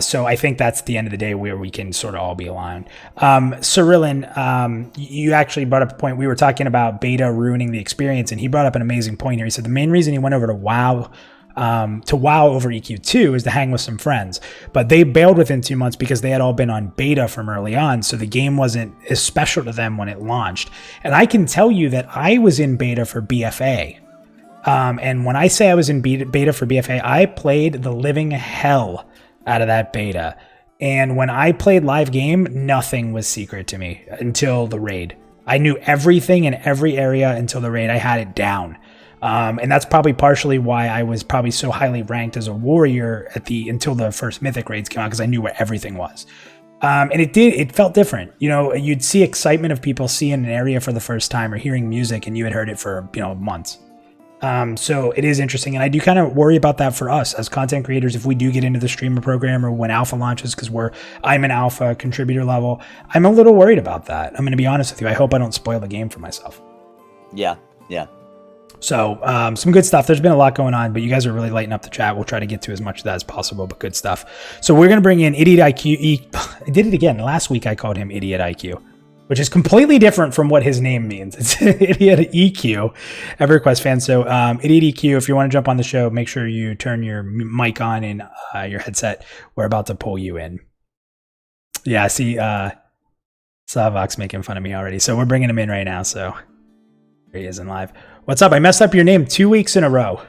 So I think that's the end of the day where we can sort of all be aligned. Cyrilin, you actually brought up a point. We were talking about beta ruining the experience, and he brought up an amazing point here. He said the main reason he went over to WoW over EQ2 is to hang with some friends. But they bailed within 2 months because they had all been on beta from early on, so the game wasn't as special to them when it launched. And I can tell you that I was in beta for BFA. And when I say I was in beta for BFA, I played the living hell out of that beta. And when I played live game, nothing was secret to me until the raid. I knew everything in every area until the raid. I had it down. And that's probably partially why I was probably so highly ranked as a warrior until the first mythic raids came out, because I knew where everything was. And it felt different. You'd see excitement of people seeing an area for the first time or hearing music, and you had heard it for, months. So it is interesting, and I do kind of worry about that for us as content creators if we do get into the streamer program or when alpha launches, because I'm an alpha contributor level. I'm a little worried about that. I'm going to be honest with you. I hope I don't spoil the game for myself. Yeah. So some good stuff. There's been a lot going on, but you guys are really lighting up the chat. We'll try to get to as much of that as possible, but good stuff. So we're going to bring in Idiot IQ. I did it again. Last week I called him Idiot IQ, which is completely different from what his name means. It's Idiot EQ, EverQuest fan. So Idiot EQ, if you want to jump on the show, make sure you turn your mic on and your headset. We're about to pull you in. Yeah, I see Savox making fun of me already. So we're bringing him in right now. So here he is in live. What's up? I messed up your name 2 weeks in a row.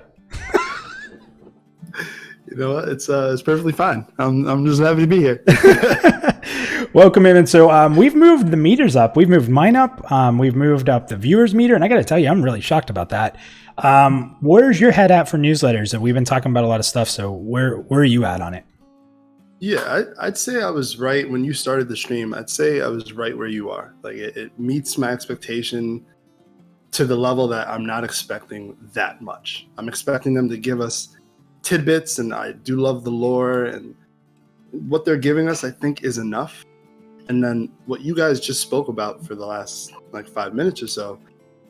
You know what? It's perfectly fine. I'm just happy to be here. Welcome in. And so we've moved the meters up. We've moved mine up. We've moved up the viewers meter. And I got to tell you, I'm really shocked about that. Where's your head at for newsletters? We've been talking about a lot of stuff. So where are you at on it? Yeah, I'd say I was right when you started the stream. I'd say I was right where you are. Like it meets my expectation to the level that I'm not expecting that much. I'm expecting them to give us tidbits, and I do love the lore, and what they're giving us I think is enough. And then what you guys just spoke about for the last like 5 minutes or so,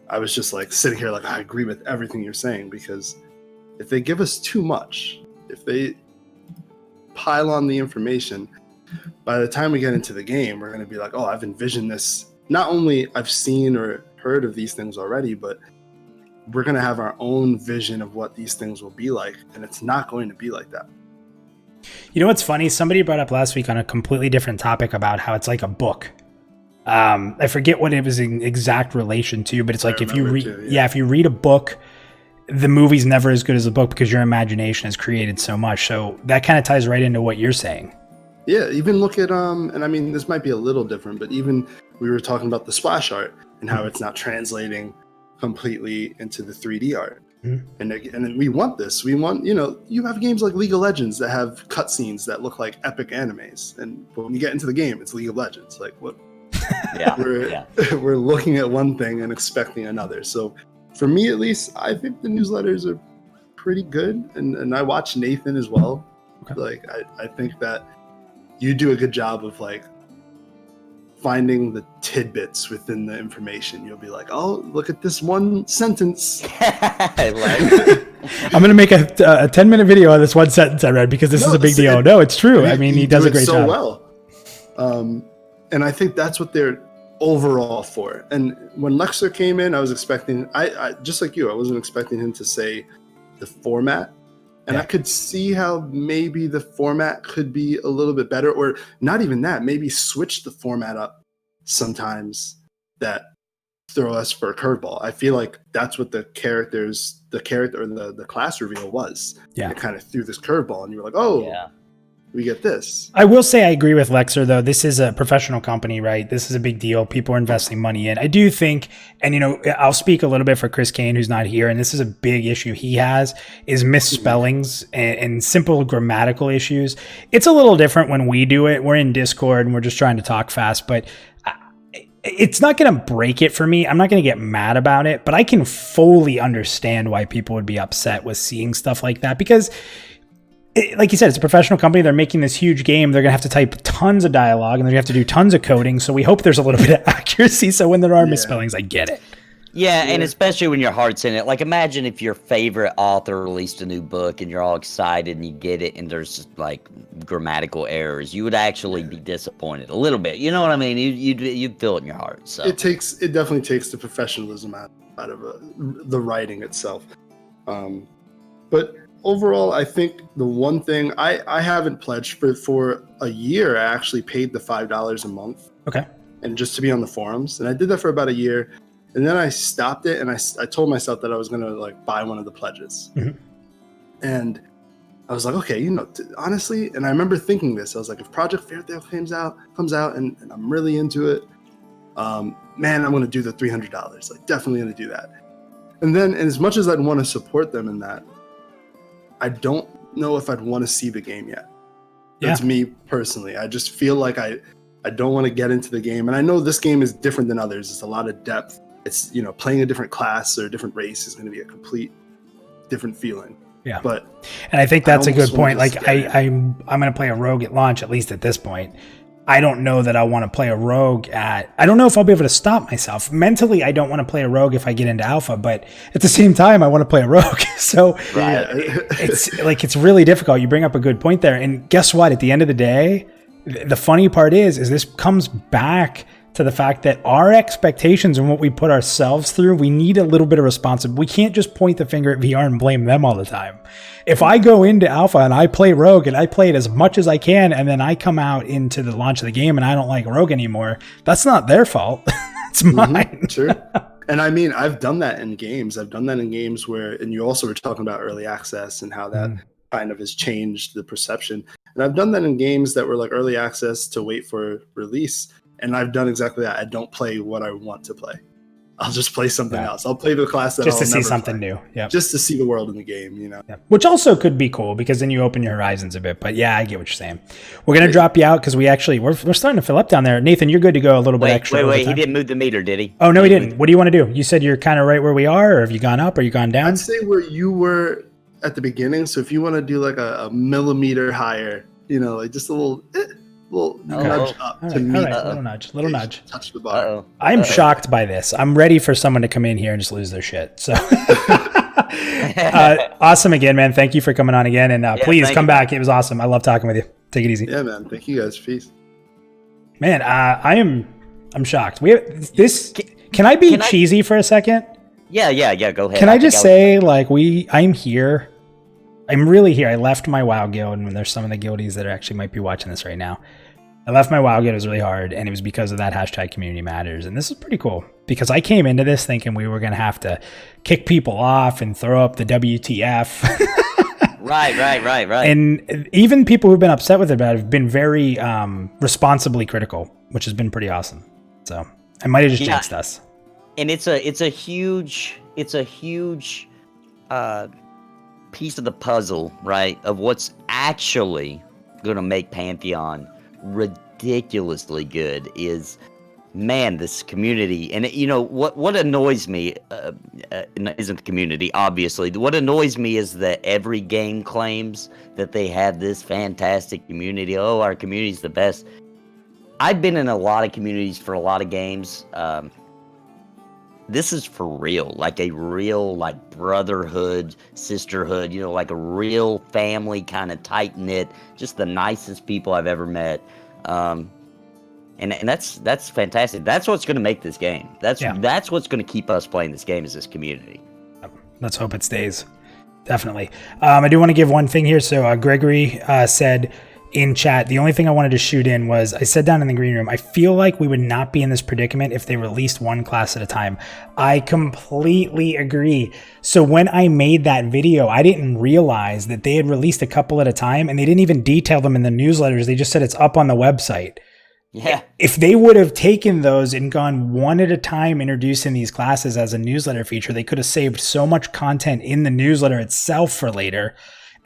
I was just like sitting here like I agree with everything you're saying, because if they give us too much, if they pile on the information, by the time we get into the game, we're going to be like, oh, I've envisioned this. Not only I've seen or heard of these things already, but we're going to have our own vision of what these things will be like, and it's not going to be like that. You know what's funny? Somebody brought up last week on a completely different topic about how it's like a book. I forget what it was in exact relation to, but it's like if you read, if you read a book, the movie's never as good as a book because your imagination has created so much. So that kind of ties right into what you're saying. Yeah, even look at and I mean this might be a little different, but even we were talking about the splash art and how it's not translating completely into the 3D art. And then we want this. We want, you have games like League of Legends that have cutscenes that look like epic animes, and when you get into the game, it's League of Legends. Like what? We're looking at one thing and expecting another. So for me, at least, I think the newsletters are pretty good, and I watch Nathan as well. Okay. Like I think that you do a good job of like finding the tidbits within the information. You'll be like, oh, look at this one sentence. I'm going to make a 10-minute video on this one sentence I read because this is a big deal. No, it's true. I mean, he does a great job. Well. And I think that's what they're overall for. And when Lexer came in, I was expecting, I just like you, I wasn't expecting him to say the format. And I could see how maybe the format could be a little bit better, or not even that, maybe switch the format up sometimes that throw us for a curveball. I feel like that's what the class reveal was. Yeah. It kind of threw this curveball and you were like, oh, yeah, we get this. I will say I agree with Lexer, though. This is a professional company, right? This is a big deal. People are investing money in. I do think, and I'll speak a little bit for Chris Kane, who's not here, and this is a big issue he has, is misspellings and simple grammatical issues. It's a little different when we do it. We're in Discord and we're just trying to talk fast, but it's not going to break it for me. I'm not going to get mad about it, but I can fully understand why people would be upset with seeing stuff like that, because like you said, it's a professional company. They're making this huge game. They're going to have to type tons of dialogue and they're going to have to do tons of coding. So we hope there's a little bit of accuracy. So when there are misspellings, I get it. Yeah, and especially when your heart's in it. Like, imagine if your favorite author released a new book and you're all excited and you get it and there's just, like, grammatical errors. You would actually be disappointed a little bit. You know what I mean? You'd feel it in your heart. So it definitely takes the professionalism out of the writing itself. But overall, I think the one thing I haven't pledged for a year. I actually paid the $5 a month. Okay. And just to be on the forums, and I did that for about a year, and then I stopped it, and I told myself that I was gonna like buy one of the pledges, and I was like, okay, honestly, and I remember thinking this. I was like, if Project Fairtail comes out, and I'm really into it, man, I'm gonna do the $300. Like, definitely gonna do that. And then, and as much as I'd want to support them in that, I don't know if I'd want to see the game yet. That's me personally. I just feel like I don't want to get into the game. And I know this game is different than others. It's a lot of depth. It's, playing a different class or a different race is going to be a complete different feeling. Yeah. And I think that's a good point. Like I'm going to play a rogue at launch, at least at this point. I don't know that I want to play a rogue I don't know if I'll be able to stop myself. Mentally, I don't want to play a rogue if I get into alpha, but at the same time, I want to play a rogue. So it's really difficult. You bring up a good point there. And guess what? At the end of the day, the funny part is this comes back to the fact that our expectations and what we put ourselves through, we need a little bit of responsibility. We can't just point the finger at VR and blame them all the time. If I go into alpha and I play rogue and I play it as much as I can, and then I come out into the launch of the game and I don't like rogue anymore, that's not their fault. It's mine. Sure. And I mean, I've done that in games. I've done that in games where, and you also were talking about early access and how that kind of has changed the perception. And I've done that in games that were like early access to wait for release. And I've done exactly that. I don't play what I want to play. I'll just play something else. I'll play the class that just I'll to see never something play. new. Yeah. Just to see the world in the game, you know. Yep. Which also could be cool because then you open your horizons a bit. But yeah, I get what you're saying. We're gonna drop you out because we're starting to fill up down there. Nathan, you're good to go a little bit extra. Wait, he didn't move the meter, did he? Oh no, he didn't. What do you want to do? You said you're kind of right where we are, or have you gone up or you gone down? I'd say where you were at the beginning. So if you want to do like a millimeter higher, you know, like just a little nudge up to meet. Little nudge. Touch the bar. I'm shocked by this. I'm ready for someone to come in here and just lose their shit. So awesome again, man. Thank you for coming on again. And please come back. It was awesome. I love talking with you. Take it easy. Yeah, man. Thank you guys. Peace. Man, I'm shocked. We have this. Can I be cheesy for a second? Yeah. Go ahead. Can I just say, like, I'm here. I'm really here. I left my WoW guild, and there's some of the guildies that actually might be watching this right now. I left my WoW guild. It was really hard, and it was because of that hashtag community matters. And this is pretty cool because I came into this thinking we were going to have to kick people off and throw up the WTF. Right. And even people who've been upset with it about it have been very responsibly critical, which has been pretty awesome. So I might have just jinxed us. And it's a huge piece of the puzzle, right, of what's actually going to make Pantheon ridiculously good is, man, this community. And you know what annoys me isn't the community, obviously. What annoys me is that every game claims that they have this fantastic community. Oh, our community's the best. I've been in a lot of communities for a lot of games. This is for real, like a real, like, brotherhood, sisterhood, you know, like a real family kind of tight-knit, just the nicest people I've ever met. And that's fantastic. That's what's going to make this game. That's what's going to keep us playing this game, is this community. Let's hope it stays. Definitely. I do want to give one thing here. So Gregory said in chat, the only thing I wanted to shoot in was, I said down in the green room, I feel like we would not be in this predicament if they released one class at a time. I completely agree. So when I made that video, I didn't realize that they had released a couple at a time, and they didn't even detail them in the newsletters. They just said it's up on the website. Yeah. If they would have taken those and gone one at a time introducing these classes as a newsletter feature, they could have saved so much content in the newsletter itself for later.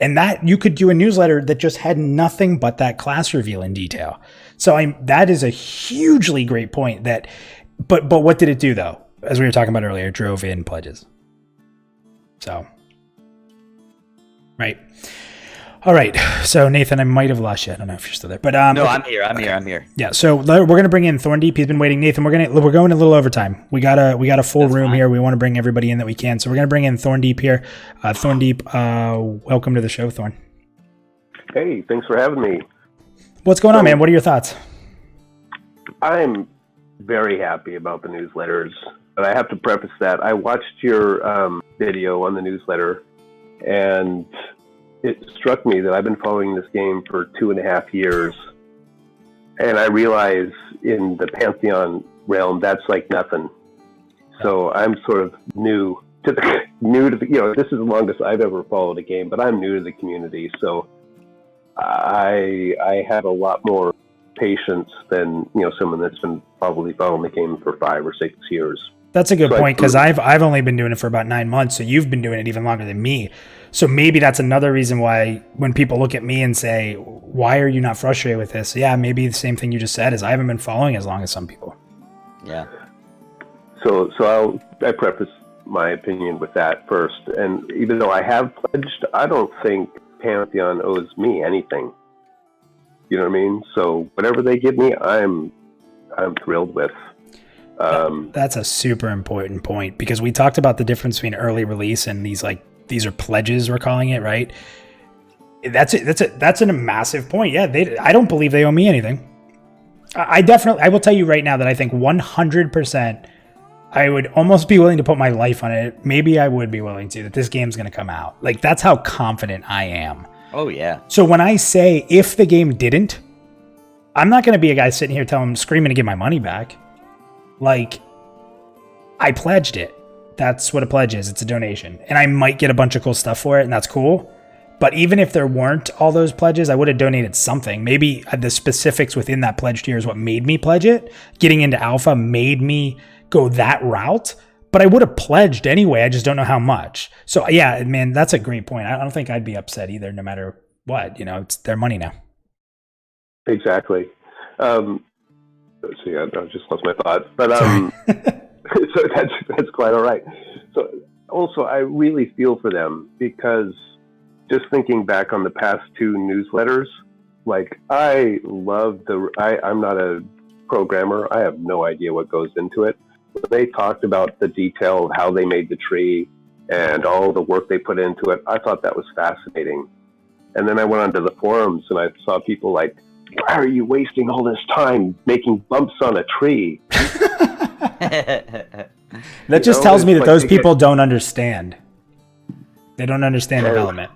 And that you could do a newsletter that just had nothing but that class reveal in detail. So that is a hugely great point. But what did it do though? As we were talking about earlier, it drove in pledges. So, right. All right. So Nathan, I might have lost you. I don't know if you're still there, but no, I'm here. I'm here. Yeah. So we're gonna bring in Thorndeep. He's been waiting. Nathan, we're going a little overtime. We got a full room here. We want to bring everybody in that we can. So we're gonna bring in Thorndeep here. Thorndeep, welcome to the show, Thorn. Hey, thanks for having me. What's going on, man? What are your thoughts? I'm very happy about the newsletters, but I have to preface that I watched your video on the newsletter, and it struck me that I've been following this game for 2.5 years, and I realize in the Pantheon realm that's like nothing. So I'm sort of new to the this is the longest I've ever followed a game, but I'm new to the community, so I have a lot more patience than someone that's been probably following the game for 5 or 6 years. That's a good point, because I've only been doing it for about 9 months, so you've been doing it even longer than me. So maybe that's another reason why when people look at me and say, why are you not frustrated with this? Yeah, maybe the same thing you just said is I haven't been following as long as some people. Yeah. So I preface my opinion with that first. And even though I have pledged, I don't think Pantheon owes me anything. You know what I mean? So whatever they give me, I'm thrilled with. That's a super important point, because we talked about the difference between early release and these are pledges, we're calling it, right? That's a massive point. Yeah, I don't believe they owe me anything. I will tell you right now that I think 100%, I would almost be willing to put my life on it. Maybe I would be willing to, that this game's going to come out. Like, that's how confident I am. Oh, yeah. So when I say if the game didn't, I'm not going to be a guy sitting here screaming to get my money back. Like, I pledged it. That's what a pledge is. It's a donation. And I might get a bunch of cool stuff for it, and that's cool. But even if there weren't all those pledges, I would have donated something. Maybe the specifics within that pledge tier is what made me pledge it. Getting into alpha made me go that route. But I would have pledged anyway. I just don't know how much. So yeah, man, that's a great point. I don't think I'd be upset either, no matter what. It's their money now. Exactly. So yeah, I just lost my thought. But so that's quite all right. So also, I really feel for them, because just thinking back on the past 2 newsletters, like, I love I'm not a programmer. I have no idea what goes into it. But they talked about the detail of how they made the tree and all the work they put into it. I thought that was fascinating. And then I went onto the forums and I saw people like, why are you wasting all this time making bumps on a tree? That just tells me that those people don't understand. They don't understand development.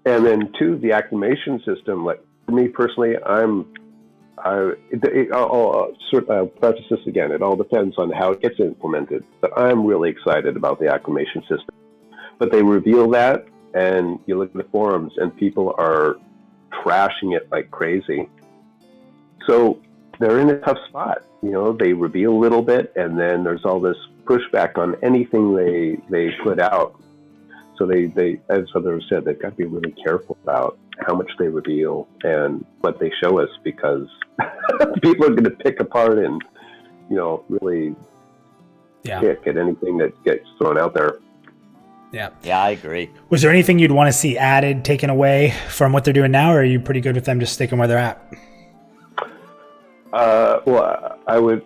And then 2, the acclimation system. Like, for me personally, I'll preface this again. It all depends on how it gets implemented. But I'm really excited about the acclimation system. But they reveal that, and you look at the forums, and people are trashing it like crazy. So they're in a tough spot. They reveal a little bit, and then there's all this pushback on anything they put out. So they, as others said, they've got to be really careful about how much they reveal and what they show us, because people are going to pick apart and, really pick at anything that gets thrown out there. Yeah. Yeah, I agree. Was there anything you'd want to see added, taken away from what they're doing now, or are you pretty good with them just sticking where they're at? Well, I would,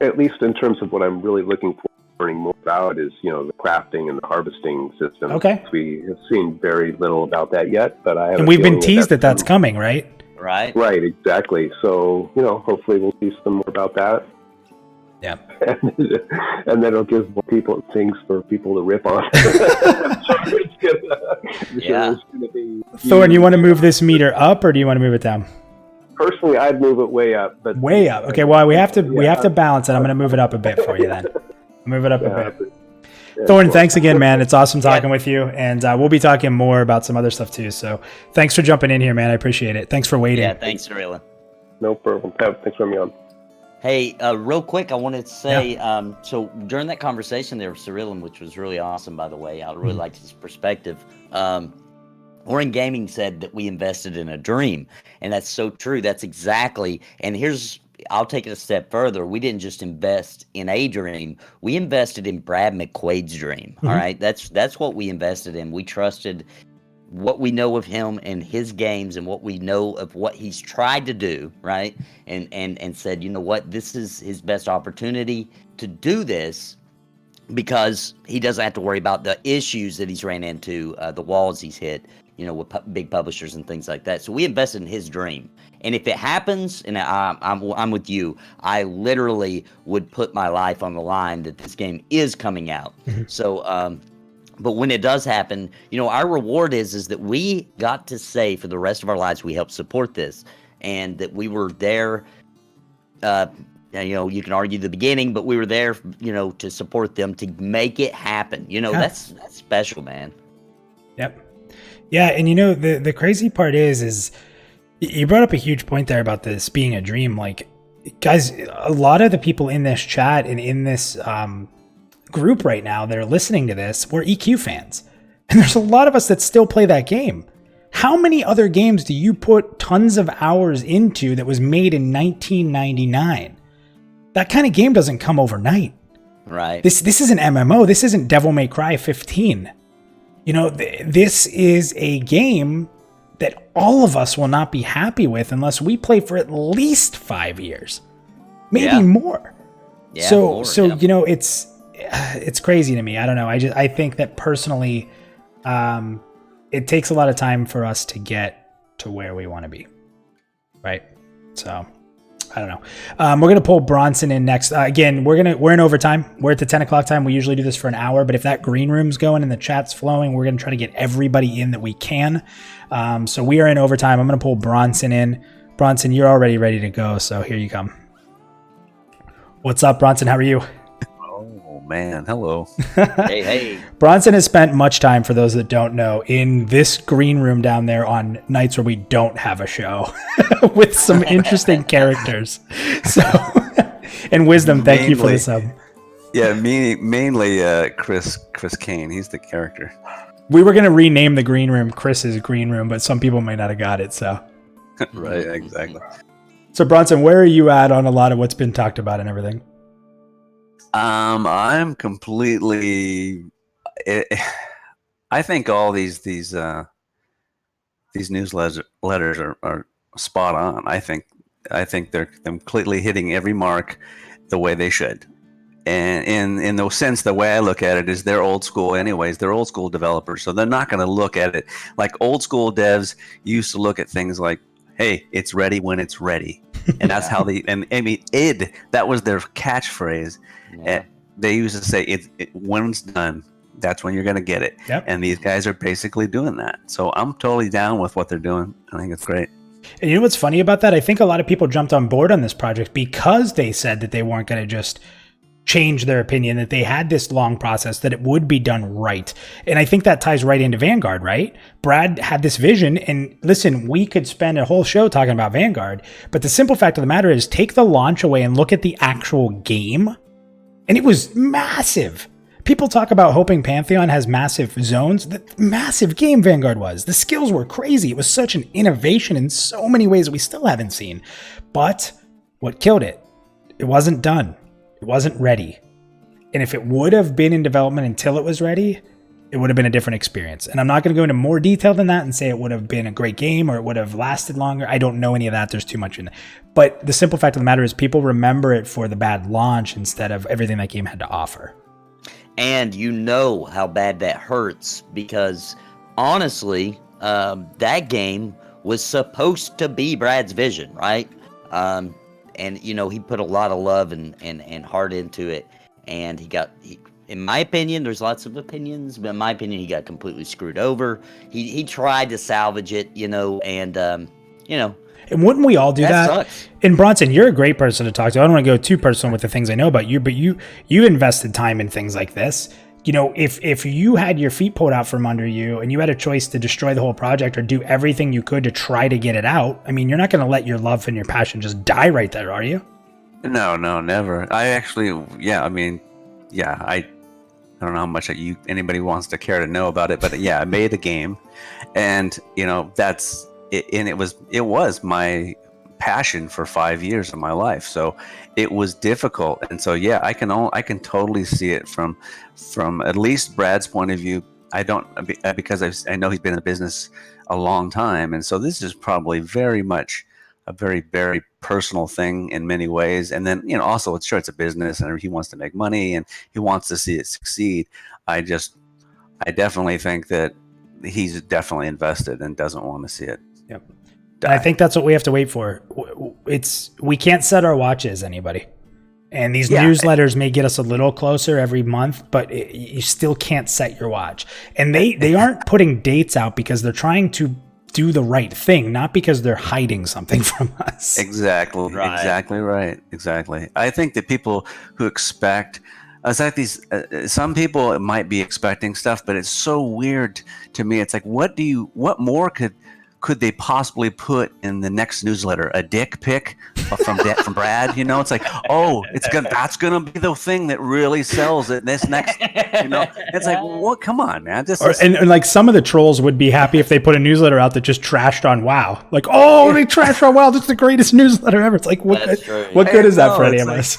at least in terms of what I'm really looking for, learning more about, is the crafting and the harvesting system. Okay. We have seen very little about that yet, but I have. And we've been teased that that's coming, right? Right. Right. Exactly. So hopefully we'll see some more about that. Yeah. And then it'll give more people things for people to rip on. Thorn, you want to move this meter up, or do you want to move it down? Personally, I'd move it way up. But way up. Okay. Well, we have to balance it. I'm going to move it up a bit for you then. Move it up a bit. Thorn, thanks again, man. It's awesome talking with you, and we'll be talking more about some other stuff too. So thanks for jumping in here, man. I appreciate it. Thanks for waiting. Yeah, thanks, Cyrillian. No problem. Thanks for having me on. Hey, real quick, I wanted to say, so during that conversation there with Cyrillian, which was really awesome, by the way, I really liked his perspective. Orin Gaming said that we invested in a dream, and that's so true. That's exactly, and I'll take it a step further. We didn't just invest in a dream. We invested in Brad McQuaid's dream. Mm-hmm. All right. That's what we invested in. We trusted what we know of him and his games and what we know of what he's tried to do. Right. And said, you know what, this is his best opportunity to do this, because he doesn't have to worry about the issues that he's ran into, the walls he's hit, with big publishers and things like that. So we invested in his dream. And if it happens, and I'm with you, I literally would put my life on the line that this game is coming out. Mm-hmm. So, but when it does happen, our reward is that we got to say for the rest of our lives we helped support this, and that we were there. You can argue the beginning, but we were there, to support them to make it happen. That's special, man. Yep. Yeah, and the crazy part is you brought up a huge point there about this being a dream. Like, guys, a lot of the people in this chat and in this group right now that are listening to this were EQ fans. And there's a lot of us that still play that game. How many other games do you put tons of hours into that was made in 1999? That kind of game doesn't come overnight. Right. This isn't MMO. This isn't Devil May Cry 15. This is a game that all of us will not be happy with unless we play for at least 5 years, maybe more. Yeah, so more, you know, it's crazy to me. I don't know. I think that personally, it takes a lot of time for us to get to where we want to be, right? So I don't know. We're gonna pull Bronson in next. Again, we're in overtime. We're at the 10 o'clock time. We usually do this for an hour, but if that green room's going and the chat's flowing, we're gonna try to get everybody in that we can. So we are in overtime. I'm gonna pull Bronson in. Bronson, you're already ready to go, so here you come. What's up, Bronson? How are you? Oh man, hello. Hey. Bronson has spent much time, for those that don't know, in this green room down there on nights where we don't have a show with some interesting characters. So, and Wisdom, thank you for the sub. Yeah, mainly Chris Kane. He's the character. We were going to rename the green room Chris's green room, but some people might not have got it. So, Right, exactly. So Bronson, where are you at on a lot of what's been talked about and everything? I'm completely. I think all these newsletters are spot on. I think they're completely hitting every mark the way they should. And in the sense, the way I look at it is they're old school anyways. They're old school developers, so they're not going to look at it like old school devs used to look at things like, hey, it's ready when it's ready. And that's how id, that was their catchphrase. Yeah. They used to say, when it's done, that's when you're going to get it. Yep. And these guys are basically doing that. So I'm totally down with what they're doing. I think it's great. And you know what's funny about that? I think a lot of people jumped on board on this project because they said that they weren't going to just change their opinion, that they had this long process, that it would be done right. And I think that ties right into Vanguard, right? Brad had this vision, and listen, we could spend a whole show talking about Vanguard, but the simple fact of the matter is take the launch away and look at the actual game, and it was massive. People talk about hoping Pantheon has massive zones. The massive game Vanguard was. The skills were crazy. It was such an innovation in so many ways we still haven't seen. But what killed it? It wasn't done. It wasn't ready. And if it would have been in development until it was ready, it would have been a different experience. And I'm not going to go into more detail than that and say it would have been a great game or it would have lasted longer. I don't know any of that. There's too much in it. But the simple fact of the matter is people remember it for the bad launch instead of everything that game had to offer. And you know how bad that hurts because honestly, that game was supposed to be Brad's vision, right? And you know, he put a lot of love and heart into it, and he in my opinion, there's lots of opinions, but in my opinion, he got completely screwed over. He tried to salvage it, you know, and you know. And wouldn't we all do that? Sucks. And Bronson, you're a great person to talk to. I don't want to go too personal with the things I know about you, but you invested time in things like this. You know, if you had your feet pulled out from under you and you had a choice to destroy the whole project or do everything you could to try to get it out, I mean, you're not going to let your love and your passion just die right there, are you? No, never. I actually, I don't know how much anybody wants to care to know about it, but yeah, I made a game, and you know that's it. And it was my passion for 5 years of my life, so it was difficult. And so yeah, I can totally see it from at least Brad's point of view. I don't, because I know he's been in the business a long time, and so this is probably very much a very, very personal thing in many ways. And then, you know, also it's a business and he wants to make money and he wants to see it succeed. I definitely think that he's definitely invested and doesn't want to see it. Yep. And I think that's what we have to wait for. We can't set our watches, anybody. And these newsletters may get us a little closer every month, but you still can't set your watch. And they aren't putting dates out because they're trying to do the right thing, not because they're hiding something from us. Exactly. Right. Exactly right. Exactly. I think that people who expect, it's like these, some people might be expecting stuff, but it's so weird to me. It's like, what more could they possibly put in the next newsletter? A dick pic from Brad? You know, it's like, oh, that's gonna be the thing that really sells it. This next, you know, it's like, what? Come on, man. And like some of the trolls would be happy if they put a newsletter out that just trashed on WoW. Like, oh, they trashed on WoW. That's the greatest newsletter ever. It's like, what good is that for any of us?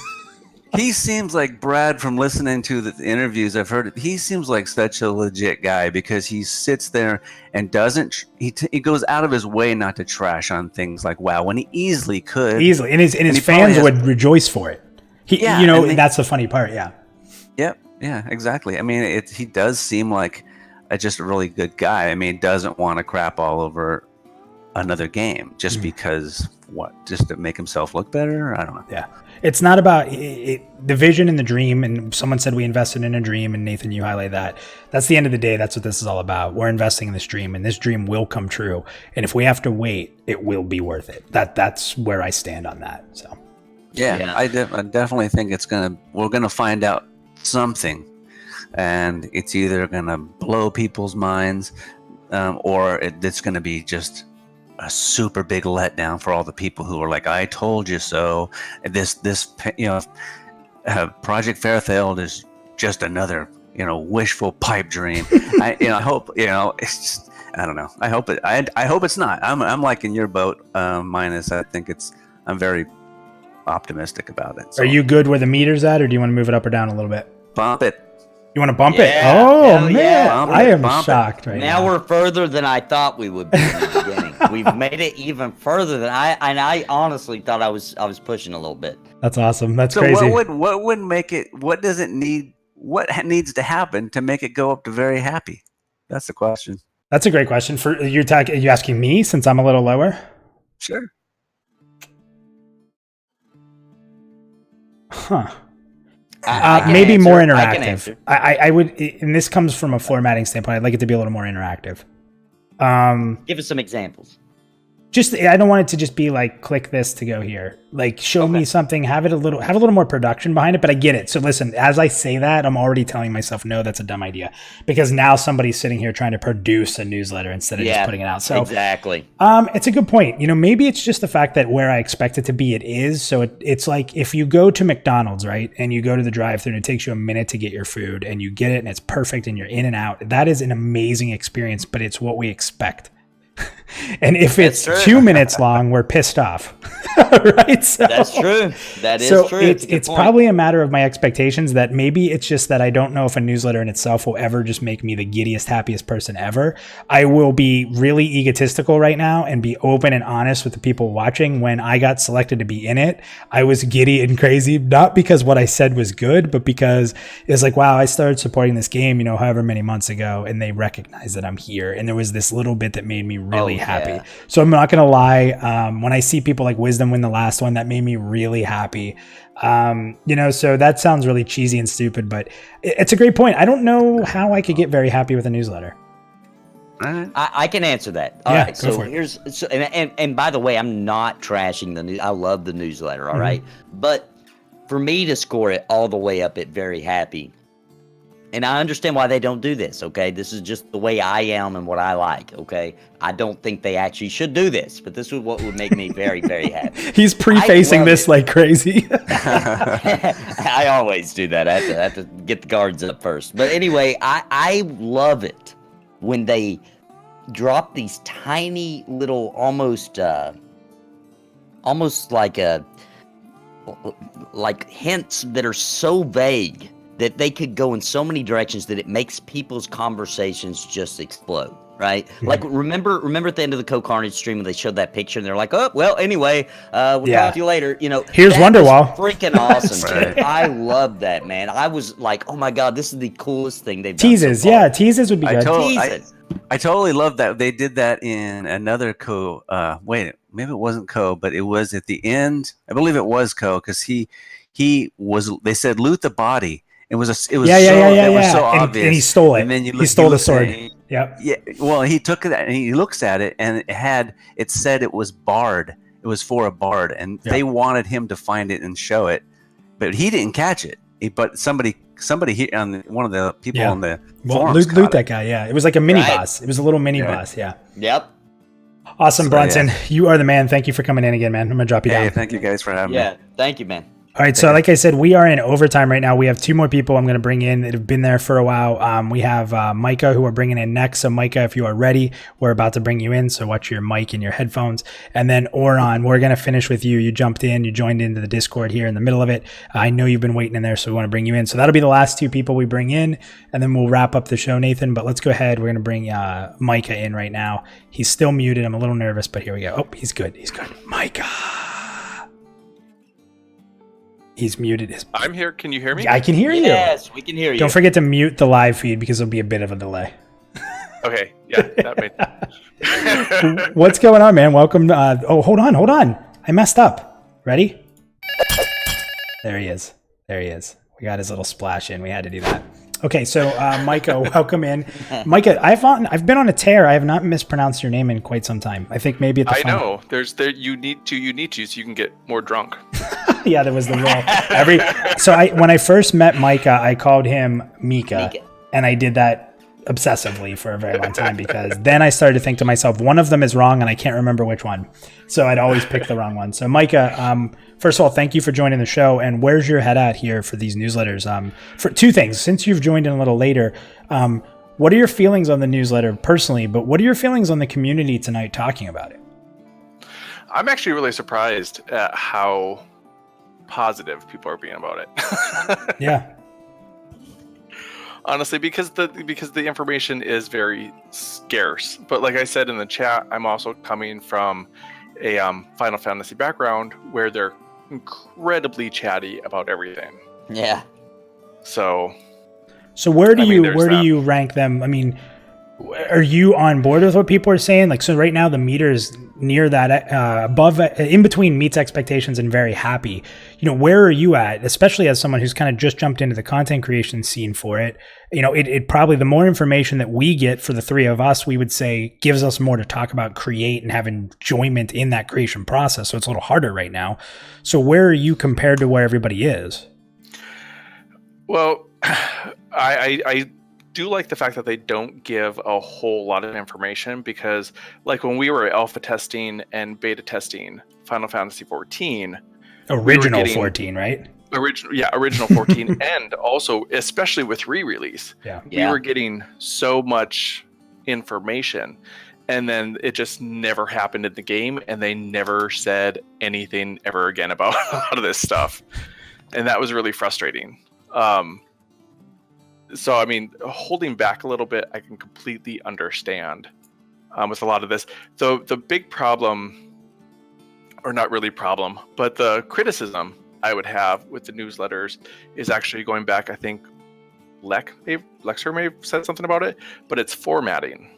He seems like Brad from listening to the interviews I've heard. He seems like such a legit guy because he sits there and doesn't. He goes out of his way not to trash on things like WoW when he easily could. Easily, and his fans would rejoice for it. Yeah, and that's the funny part. Yeah. Yep. Yeah. Exactly. I mean, he does seem like just a really good guy. I mean, doesn't want to crap all over another game just because just to make himself look better. I don't know. Yeah. It's not about the vision and the dream. And someone said we invested in a dream. And Nathan, you highlight that. That's the end of the day. That's what this is all about. We're investing in this dream, and this dream will come true. And if we have to wait, it will be worth it. That's where I stand on that. So, yeah. I definitely think we're gonna find out something, and it's either gonna blow people's minds, or it's gonna be just a super big letdown for all the people who are like, I told you so. This Project Fairfield is just another, wishful pipe dream. I hope, it's just, I don't know. I hope it's not. I'm like in your boat, minus. I think I'm very optimistic about it. So. Are you good where the meter's at, or do you want to move it up or down a little bit? Bump it. You want to bump it? Oh, man. Yeah. I am shocked right now. Now we're further than I thought we would be in the beginning. We've made it even further than I honestly thought I was pushing a little bit. That's awesome. That's so crazy. What would make it, what does it need, what needs to happen to make it go up to very happy? That's the question. That's a great question. Are you asking me since I'm a little lower? Sure. Huh. Maybe more interactive. I would, and this comes from a formatting standpoint. I'd like it to be a little more interactive. Give us some examples. I don't want it to just be like, click this to go here. Like, show me something, have a little more production behind it, but I get it. So listen, as I say that, I'm already telling myself, no, that's a dumb idea, because now somebody's sitting here trying to produce a newsletter instead of just putting it out. So exactly. It's a good point. Maybe it's just the fact that where I expect it to be, it is. So it's like if you go to McDonald's, right? And you go to the drive-thru and it takes you a minute to get your food and you get it and it's perfect and you're in and out. That is an amazing experience, but it's what we expect. And if it's 2 minutes long, we're pissed off. Right? So, that's true. That is true. It's probably a matter of my expectations that maybe it's just that I don't know if a newsletter in itself will ever just make me the giddiest, happiest person ever. I will be really egotistical right now and be open and honest with the people watching. When I got selected to be in it, I was giddy and crazy, not because what I said was good, but because it's like, wow, I started supporting this game, however many months ago, and they recognize that I'm here. And there was this little bit that made me really happy. Yeah. So I'm not going to lie. When I see people like Wisdom win the last one, that made me really happy. So that sounds really cheesy and stupid, but it's a great point. I don't know how I could get very happy with a newsletter. I can answer that. All right. So and by the way, I'm not trashing the news. I love the newsletter. All right. But for me to score it all the way up at very happy, and I understand why they don't do this, okay? This is just the way I am and what I like, okay? I don't think they actually should do this, but this is what would make me very, very happy. He's prefacing this like crazy. I always do that. I have to get the guards up first. But anyway, I love it when they drop these tiny little almost like hints that are so vague that they could go in so many directions that it makes people's conversations just explode, right? Mm-hmm. Like, remember at the end of the Co-Carnage stream when they showed that picture and they're like, oh, well, anyway, we'll talk to you later. Here's Wonderwall. Freaking awesome, dude. I love that, man. I was like, oh my God, this is the coolest thing they've done. Teases, so far. Teases would be good. I totally love that. They did that in another maybe it wasn't but it was at the end. I believe it was because he was, they said, loot the body. It was so obvious. And he stole it. And then he stole the sword. Yeah. Well, he took that and he looks at it, and it said it was barred. It was for a bard, and they wanted him to find it and show it, but he didn't catch it. But somebody here on one of the people on the forums loot that guy. Yeah, it was like a mini boss. It was a little mini boss. Yeah. Yep. Awesome, Bronson. You are the man. Thank you for coming in again, man. I'm gonna drop you down. Thank you guys for having me. Yeah, thank you, man. All right, so like I said, we are in overtime right now. We have 2 more people I'm going to bring in that have been there for a while. We have Micah, who we're bringing in next. So Micah, if you are ready, we're about to bring you in. So watch your mic and your headphones. And then Oron, we're going to finish with you. You jumped in, you joined into the Discord here in the middle of it. I know you've been waiting in there, so we want to bring you in. So that'll be the last 2 people we bring in, and then we'll wrap up the show, Nathan. But let's go ahead. We're going to bring Micah in right now. He's still muted. I'm a little nervous, but here we go. Oh, he's good. He's good. Micah. He's muted. I'm here. Can you hear me? I can hear you. Yes, we can hear you. Don't forget to mute the live feed because there'll be a bit of a delay. Okay. Yeah, that made. What's going on, man? Welcome. Hold on. I messed up. Ready? There he is. We got his little splash in. We had to do that. Okay, so Micah, welcome in. Micah, I've been on a tear. I have not mispronounced your name in quite some time. I think maybe at the I know. You need to so you can get more drunk. Yeah, that was the rule. When I first met Micah, I called him Mika, and I did that obsessively for a very long time because then I started to think to myself, one of them is wrong and I can't remember which one. So I'd always pick the wrong one. So Micah, first of all, thank you for joining the show. And where's your head at here for these newsletters? For 2 things, since you've joined in a little later, what are your feelings on the newsletter personally, but what are your feelings on the community tonight talking about it? I'm actually really surprised at how positive people are being about it. Yeah. Honestly, because the information is very scarce. But like I said in the chat, I'm also coming from a Final Fantasy background where they're incredibly chatty about everything. Yeah. So where do you rank them? I mean, are you on board with what people are saying? Like, so right now the meter is near that, above, in between meets expectations and very happy. You know, where are you at? Especially as someone who's kind of just jumped into the content creation scene for it. You know, it probably, the more information that we get for the 3 of us, we would say gives us more to talk about, create, and have enjoyment in that creation process. So it's a little harder right now. So where are you compared to where everybody is? Well, I do like the fact that they don't give a whole lot of information because, like, when we were alpha testing and beta testing Final Fantasy 14, original 14, right? Original 14, and also especially with re-release, we were getting so much information, and then it just never happened in the game, and they never said anything ever again about a lot of this stuff, and that was really frustrating. So, I mean, holding back a little bit, I can completely understand with a lot of this. So the big problem, or not really problem, but the criticism I would have with the newsletters is actually going Back, I think Lexer may have said something about it, but it's formatting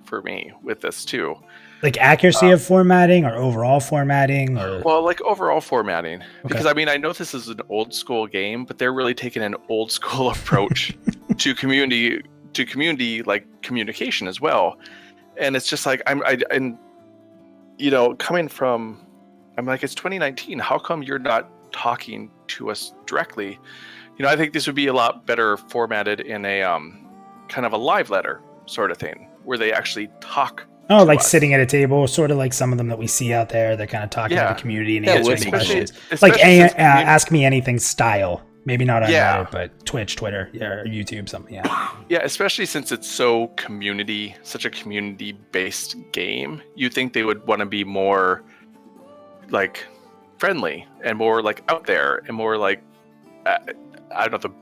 for me with this too. Like accuracy of formatting or overall formatting? Or well, like overall formatting. Okay. Because, I mean, I know this is an old school game, but they're really taking an old school approach to community like communication as well. And it's just like, I'm you know, coming from, I'm like, it's 2019. How come you're not talking to us directly? You know, I think this would be a lot better formatted in a kind of a live letter sort of thing where they actually talk. Oh, like sitting at a table, sort of like some of them that we see out there. They're kind of talking to the community and answering questions. Like Ask Me Anything style. Maybe not on Reddit, but Twitch, Twitter, or YouTube, something. Yeah. Yeah, especially since it's such a community-based game. You think they would want to be more like friendly and more like out there and more like I don't know the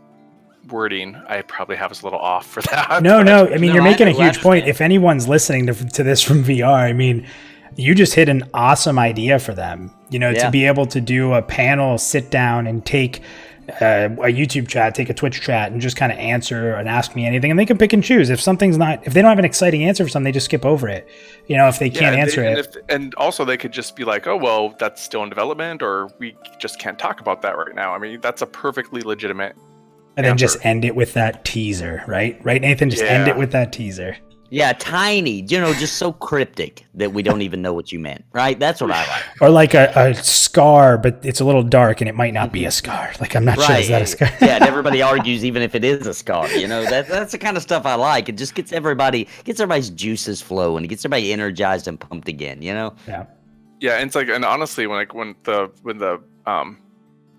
wording I probably have is a little off for that. No. I mean, you're making a huge point. If anyone's listening to this from VR, I mean, you just hit an awesome idea for them. You know, to be able to do a panel, sit down, and take a YouTube chat, take a Twitch chat, and just kind of answer and ask me anything, and they can pick and choose. If they don't have an exciting answer for something, they just skip over it. You know, if they can't answer it. And also they could just be like, oh, well, that's still in development, or we just can't talk about that right now. I mean, that's a perfectly legitimate and then just end it with that teaser, right? Right, Nathan? Just end it with that teaser. Yeah, tiny, you know, just so cryptic that we don't even know what you meant, right? That's what I like. Or like a scar, but it's a little dark and it might not be a scar. Like, I'm not sure, is that a scar? Yeah, and everybody argues even if it is a scar, you know, that's the kind of stuff I like. It just gets everybody's juices flowing. It gets everybody energized and pumped again, you know? Yeah. Yeah, and it's like, and honestly, when the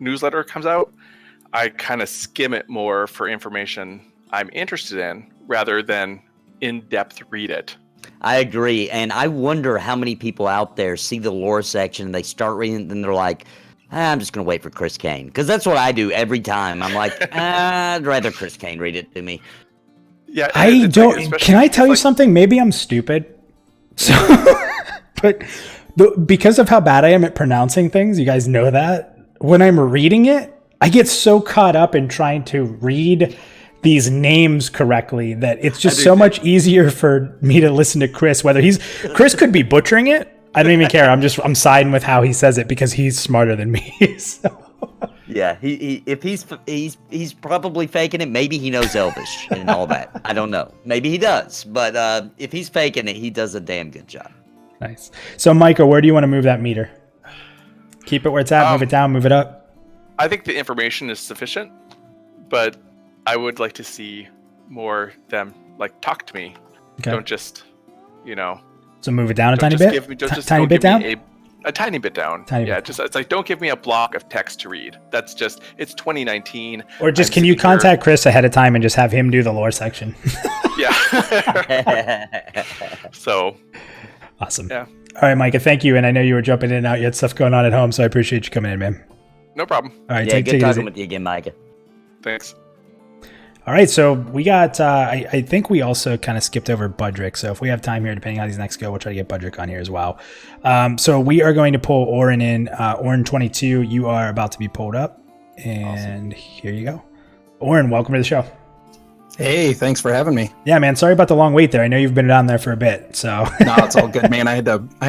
newsletter comes out, I kind of skim it more for information I'm interested in rather than in-depth read it. I agree, and I wonder how many people out there see the lore section and they start reading, and they're like, I'm just gonna wait for Chris Kane, because that's what I do every time. I'm like, I'd rather Chris Kane read it to me. Yeah, I don't. Can I tell you something? Maybe I'm stupid. So, but because of how bad I am at pronouncing things, you guys know that. When I'm reading it, I get so caught up in trying to read these names correctly that it's just so much easier for me to listen to Chris. Chris could be butchering it. I don't even care. I'm siding with how he says it because he's smarter than me. So. Yeah, if he's probably faking it. Maybe he knows Elvish and all that. I don't know. Maybe he does, but if he's faking it, he does a damn good job. Nice. So, Micah, where do you want to move that meter? Keep it where it's at. Move it down. Move it up. I think the information is sufficient, but I would like to see more them talk to me. Okay. Don't just, So move it down a tiny bit. Tiny bit down. A tiny bit down. It's like, don't give me a block of text to read. That's just, it's 2019. Or just, can you contact Chris ahead of time and just have him do the lore section? Yeah. So. Awesome. Yeah. All right, Micah, thank you. And I know you were jumping in and out. You had stuff going on at home, so I appreciate you coming in, man. No problem. All right, good take it talking easy. with you again, Micah. Thanks. All right, so we got, I think we also kind of skipped over Budrick. So if we have time here, depending on how these next go, we'll try to get Budrick on here as well. So we are going to pull Orin in. Orin 22, you are about to be pulled up. And Here you go. Orin, welcome to the show. Hey, thanks for having me. Yeah, man. Sorry about the long wait there. I know you've been down there for a bit, so. No, it's all good, man. I had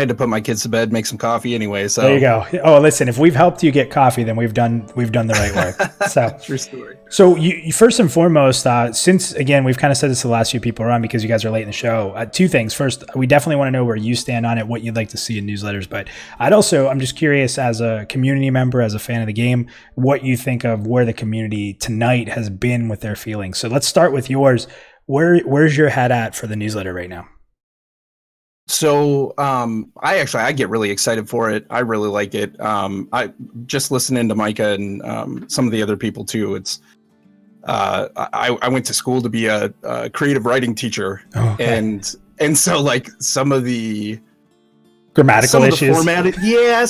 to put my kids to bed, make some coffee anyway. So there you go. Oh, listen, if we've helped you get coffee, then we've done the right work. So true story. So you first and foremost, since again we've kind of said this to the last few people around because you guys are late in the show. Two things. First, we definitely want to know where you stand on it, what you'd like to see in newsletters. But I'm just curious, as a community member, as a fan of the game, what you think of where the community tonight has been with their feelings. So let's start with yours. Where's your head at for the newsletter right now? So I get really excited for it. I really like it. I just listening to Micah and some of the other people too. It's I went to school to be a creative writing teacher, and so some of the grammatical issues,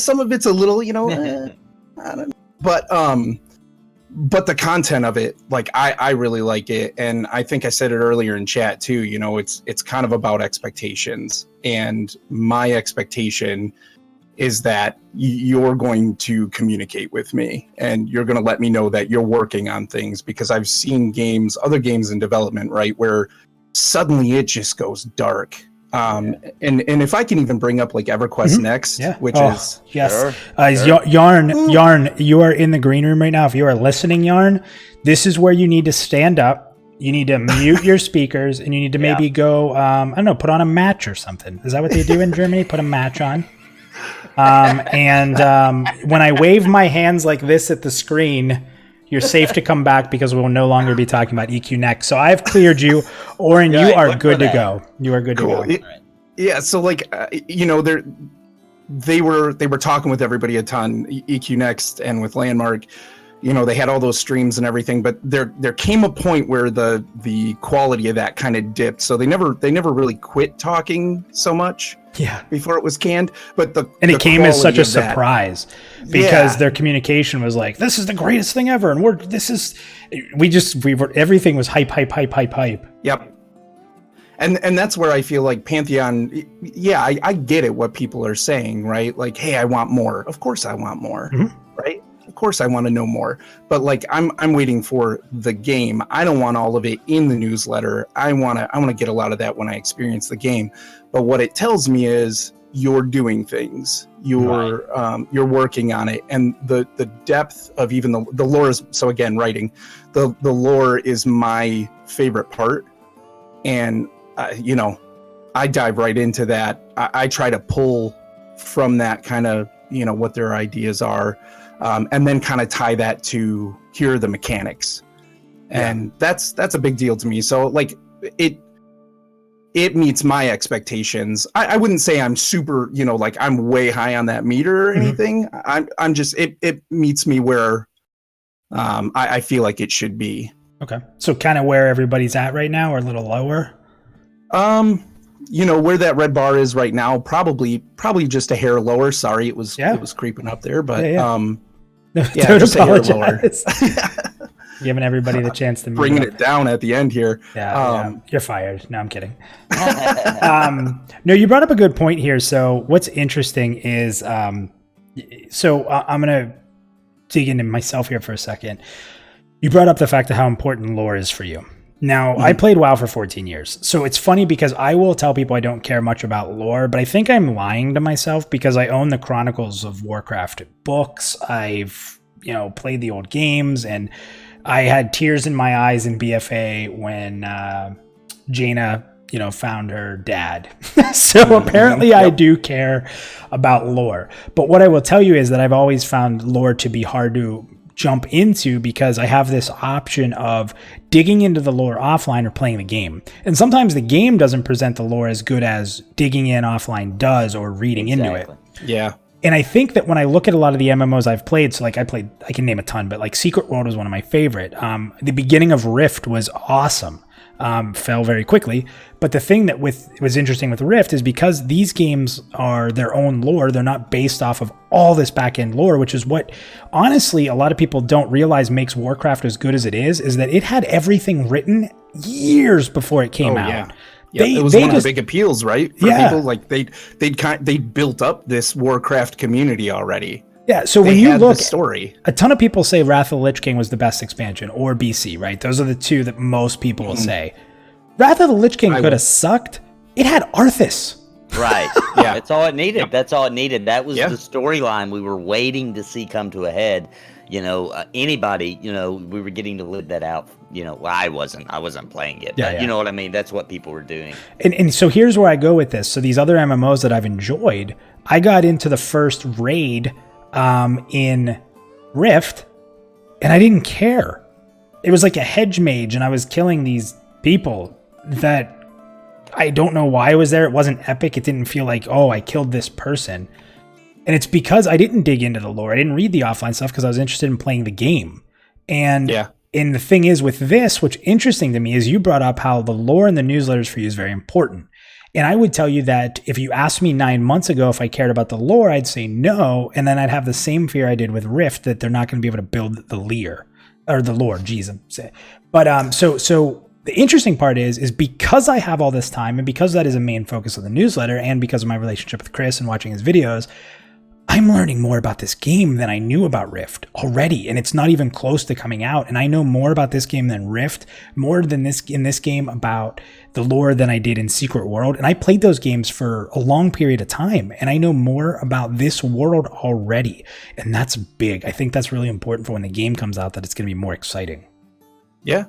some of it's a little, I don't know, but the content of it, I really like it. And I think I said it earlier in chat too, it's kind of about expectations. And my expectation is that you're going to communicate with me and you're going to let me know that you're working on things, because I've seen other games in development, right, where suddenly it just goes dark. And if I can even bring up EverQuest Next, which is yes, Yarn, you are in the green room right now. If you are listening, Yarn, this is where you need to stand up. You need to mute your speakers, and you need to maybe go, I don't know, put on a match or something. Is that what they do in Germany? Put a match on. When I wave my hands like this at the screen, you're safe to come back because we will no longer be talking about EQ Next. So I've cleared you. Orin, you are good to go. You are good to go. Yeah, so they were talking with everybody a ton, EQ Next and with Landmark. They had all those streams and everything, but there came a point where the quality of that kind of dipped. So they never really quit talking so much. Yeah. Before it was canned, but it came as such a surprise because their communication was like, "This is the greatest thing ever," and everything was hype. Yep. And that's where I feel like Pantheon. Yeah, I get it. What people are saying, right? Like, hey, I want more. Of course, I want more. Right? Of course, I want to know more. But I'm waiting for the game. I don't want all of it in the newsletter. I want to get a lot of that when I experience the game. But what it tells me is you're doing things. You're working on it, and the depth of even the lore is. So again, writing, the lore is my favorite part, and I dive right into that. I try to pull from that kind of what their ideas are, and then kind of tie that to here are the mechanics, and that's a big deal to me. So it meets my expectations. I wouldn't say I'm super, I'm way high on that meter or anything. I'm just, it meets me where I feel like it should be. Okay. So kind of where everybody's at right now, or a little lower? Where that red bar is right now, probably just a hair lower. Sorry, it was creeping up there, but Don't just a hair lower. apologize. Giving everybody the chance to bringing it down at the end here. Yeah, you're fired. No, I'm kidding. No, you brought up a good point here. So what's interesting is, I'm gonna dig into myself here for a second. You brought up the fact of how important lore is for you. Now, I played WoW for 14 years. So it's funny because I will tell people I don't care much about lore, but I think I'm lying to myself because I own the Chronicles of Warcraft books. I've, played the old games, and I had tears in my eyes in BFA when Jaina, found her dad. So apparently I do care about lore. But what I will tell you is that I've always found lore to be hard to jump into because I have this option of digging into the lore offline or playing the game. And sometimes the game doesn't present the lore as good as digging in offline does or reading into it. Yeah. And I think that when I look at a lot of the MMOs I've played, so like I can name a ton, but like Secret World was one of my favorite. The beginning of Rift was awesome. Fell very quickly. But the thing that was interesting with Rift is because these games are their own lore, they're not based off of all this back-end lore, which is what, honestly, a lot of people don't realize makes Warcraft as good as it is that it had everything written years before it came out. Yeah. Yeah, it was one of the big appeals, right? For people, like they built up this Warcraft community already. Yeah, so when you look, story, a ton of people say Wrath of the Lich King was the best expansion, or BC, right? Those are the two that most people will say. Wrath of the Lich King could have sucked. It had Arthas. Right. Yeah. That's all it needed. Yep. That's all it needed. That was the storyline we were waiting to see come to a head. Anybody, we were getting to live that out. I wasn't playing it. But you know what I mean? That's what people were doing. And so here's where I go with this. So these other MMOs that I've enjoyed, I got into the first raid in Rift, and I didn't care. It was like a hedge mage, and I was killing these people that I don't know why I was there. It wasn't epic. It didn't feel like, oh, I killed this person. And it's because I didn't dig into the lore. I didn't read the offline stuff because I was interested in playing the game. And the thing is with this, which interesting to me is you brought up how the lore in the newsletters for you is very important. And I would tell you that if you asked me 9 months ago if I cared about the lore, I'd say no. And then I'd have the same fear I did with Rift, that they're not going to be able to build the lore. But so the interesting part is because I have all this time, and because that is a main focus of the newsletter, and because of my relationship with Chris and watching his videos, I'm learning more about this game than I knew about Rift already, and it's not even close to coming out. And I know more about this game than Rift, more than this in this game about the lore than I did in Secret World. And I played those games for a long period of time, and I know more about this world already, and that's big. I think that's really important for when the game comes out, that it's going to be more exciting. Yeah.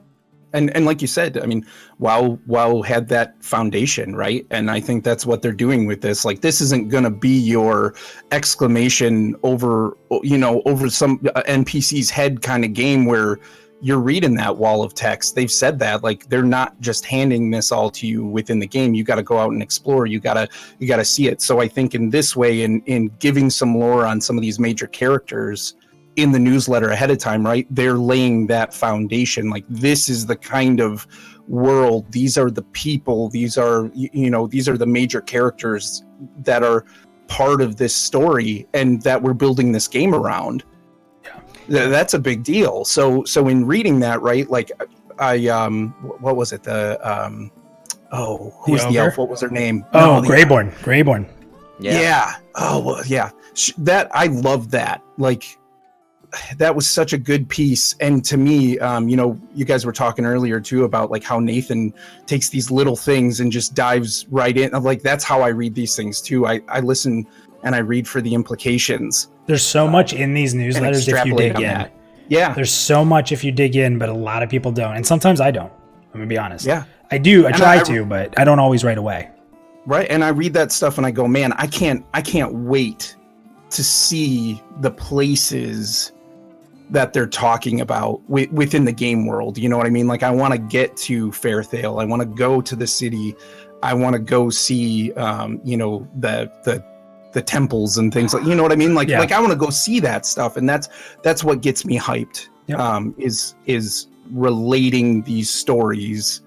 And like you said, I mean, WoW had that foundation, right? And I think that's what they're doing with this. Like, this isn't going to be your exclamation over some NPC's head kind of game where you're reading that wall of text. They've said that, like, they're not just handing this all to you within the game. You got to go out and explore. You got to see it. So I think in this way, in giving some lore on some of these major characters in the newsletter ahead of time, right? They're laying that foundation. Like, this is the kind of world. These are the people. These are the major characters that are part of this story and that we're building this game around. Yeah. That's a big deal. So in reading that, right? Like, I what was it? Who's the elf? What was her name? Greyborn. Yeah. Oh, well, yeah. That, I love that. Like, that was such a good piece. And to me, you guys were talking earlier too about like how Nathan takes these little things and just dives right in. Like, that's how I read these things too. I listen and I read for the implications. There's so much in these newsletters if you dig in. That. Yeah. There's so much if you dig in, but a lot of people don't. And sometimes I don't. I'm gonna be honest. Yeah. I do. I try to, but I don't always right away. Right. And I read that stuff and I go, man, I can't wait to see the places that they're talking about within the game world. You know what I mean? Like, I want to get to Fairthale. I want to go to the city. I want to go see, the temples and things like, you know what I mean? Like, I want to go see that stuff. And that's what gets me hyped. is relating these stories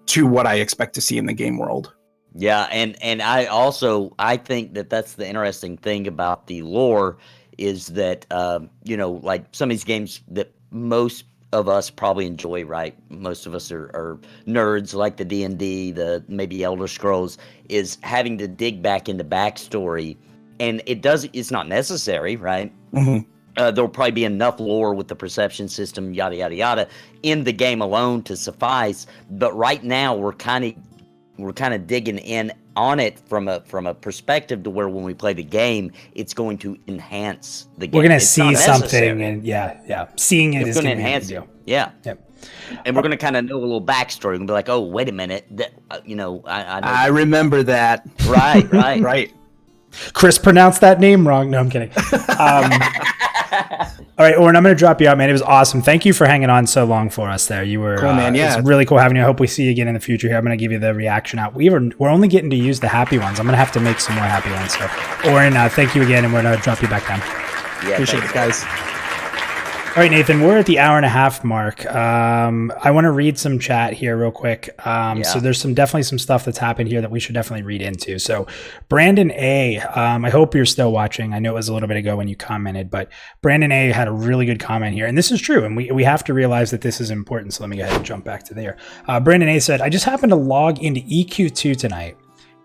to what I expect to see in the game world. Yeah, and I think that that's the interesting thing about the lore is that like some of these games that most of us probably enjoy, right? Most of us are nerds like the D&D, the maybe Elder Scrolls, is having to dig back into backstory, and it's not necessary, right? Mm-hmm. There'll probably be enough lore with the perception system, yada yada yada, in the game alone to suffice. But right now, we're kind of digging in on it from a perspective to where when we play the game, it's going to enhance the game. We're gonna It's see not something, necessary. and seeing it It's is going to gonna enhance be a it. big deal. Yeah. Yep. And we're going to kind of know a little backstory and be like, oh, wait a minute, that I know. I remember that. Right. Right. Chris pronounced that name wrong. No, I'm kidding. All right, Oren, I'm going to drop you out, man. It was awesome. Thank you for hanging on so long for us there. You were cool, man. Yeah. It's really cool having you. I hope we see you again in the future here. I'm going to give you the reaction out. We're only getting to use the happy ones. I'm going to have to make some more happy ones. So, Oren, thank you again, and we're going to drop you back down. Yeah, Appreciate it, guys. All right, Nathan, we're at the hour and a half mark. I want to read some chat here real quick. So there's definitely some stuff that's happened here that we should definitely read into. So Brandon A, I hope you're still watching. I know it was a little bit ago when you commented, but Brandon A had a really good comment here. And this is true. And we have to realize that this is important. So let me go ahead and jump back to there. Brandon A said, I just happened to log into EQ2 tonight,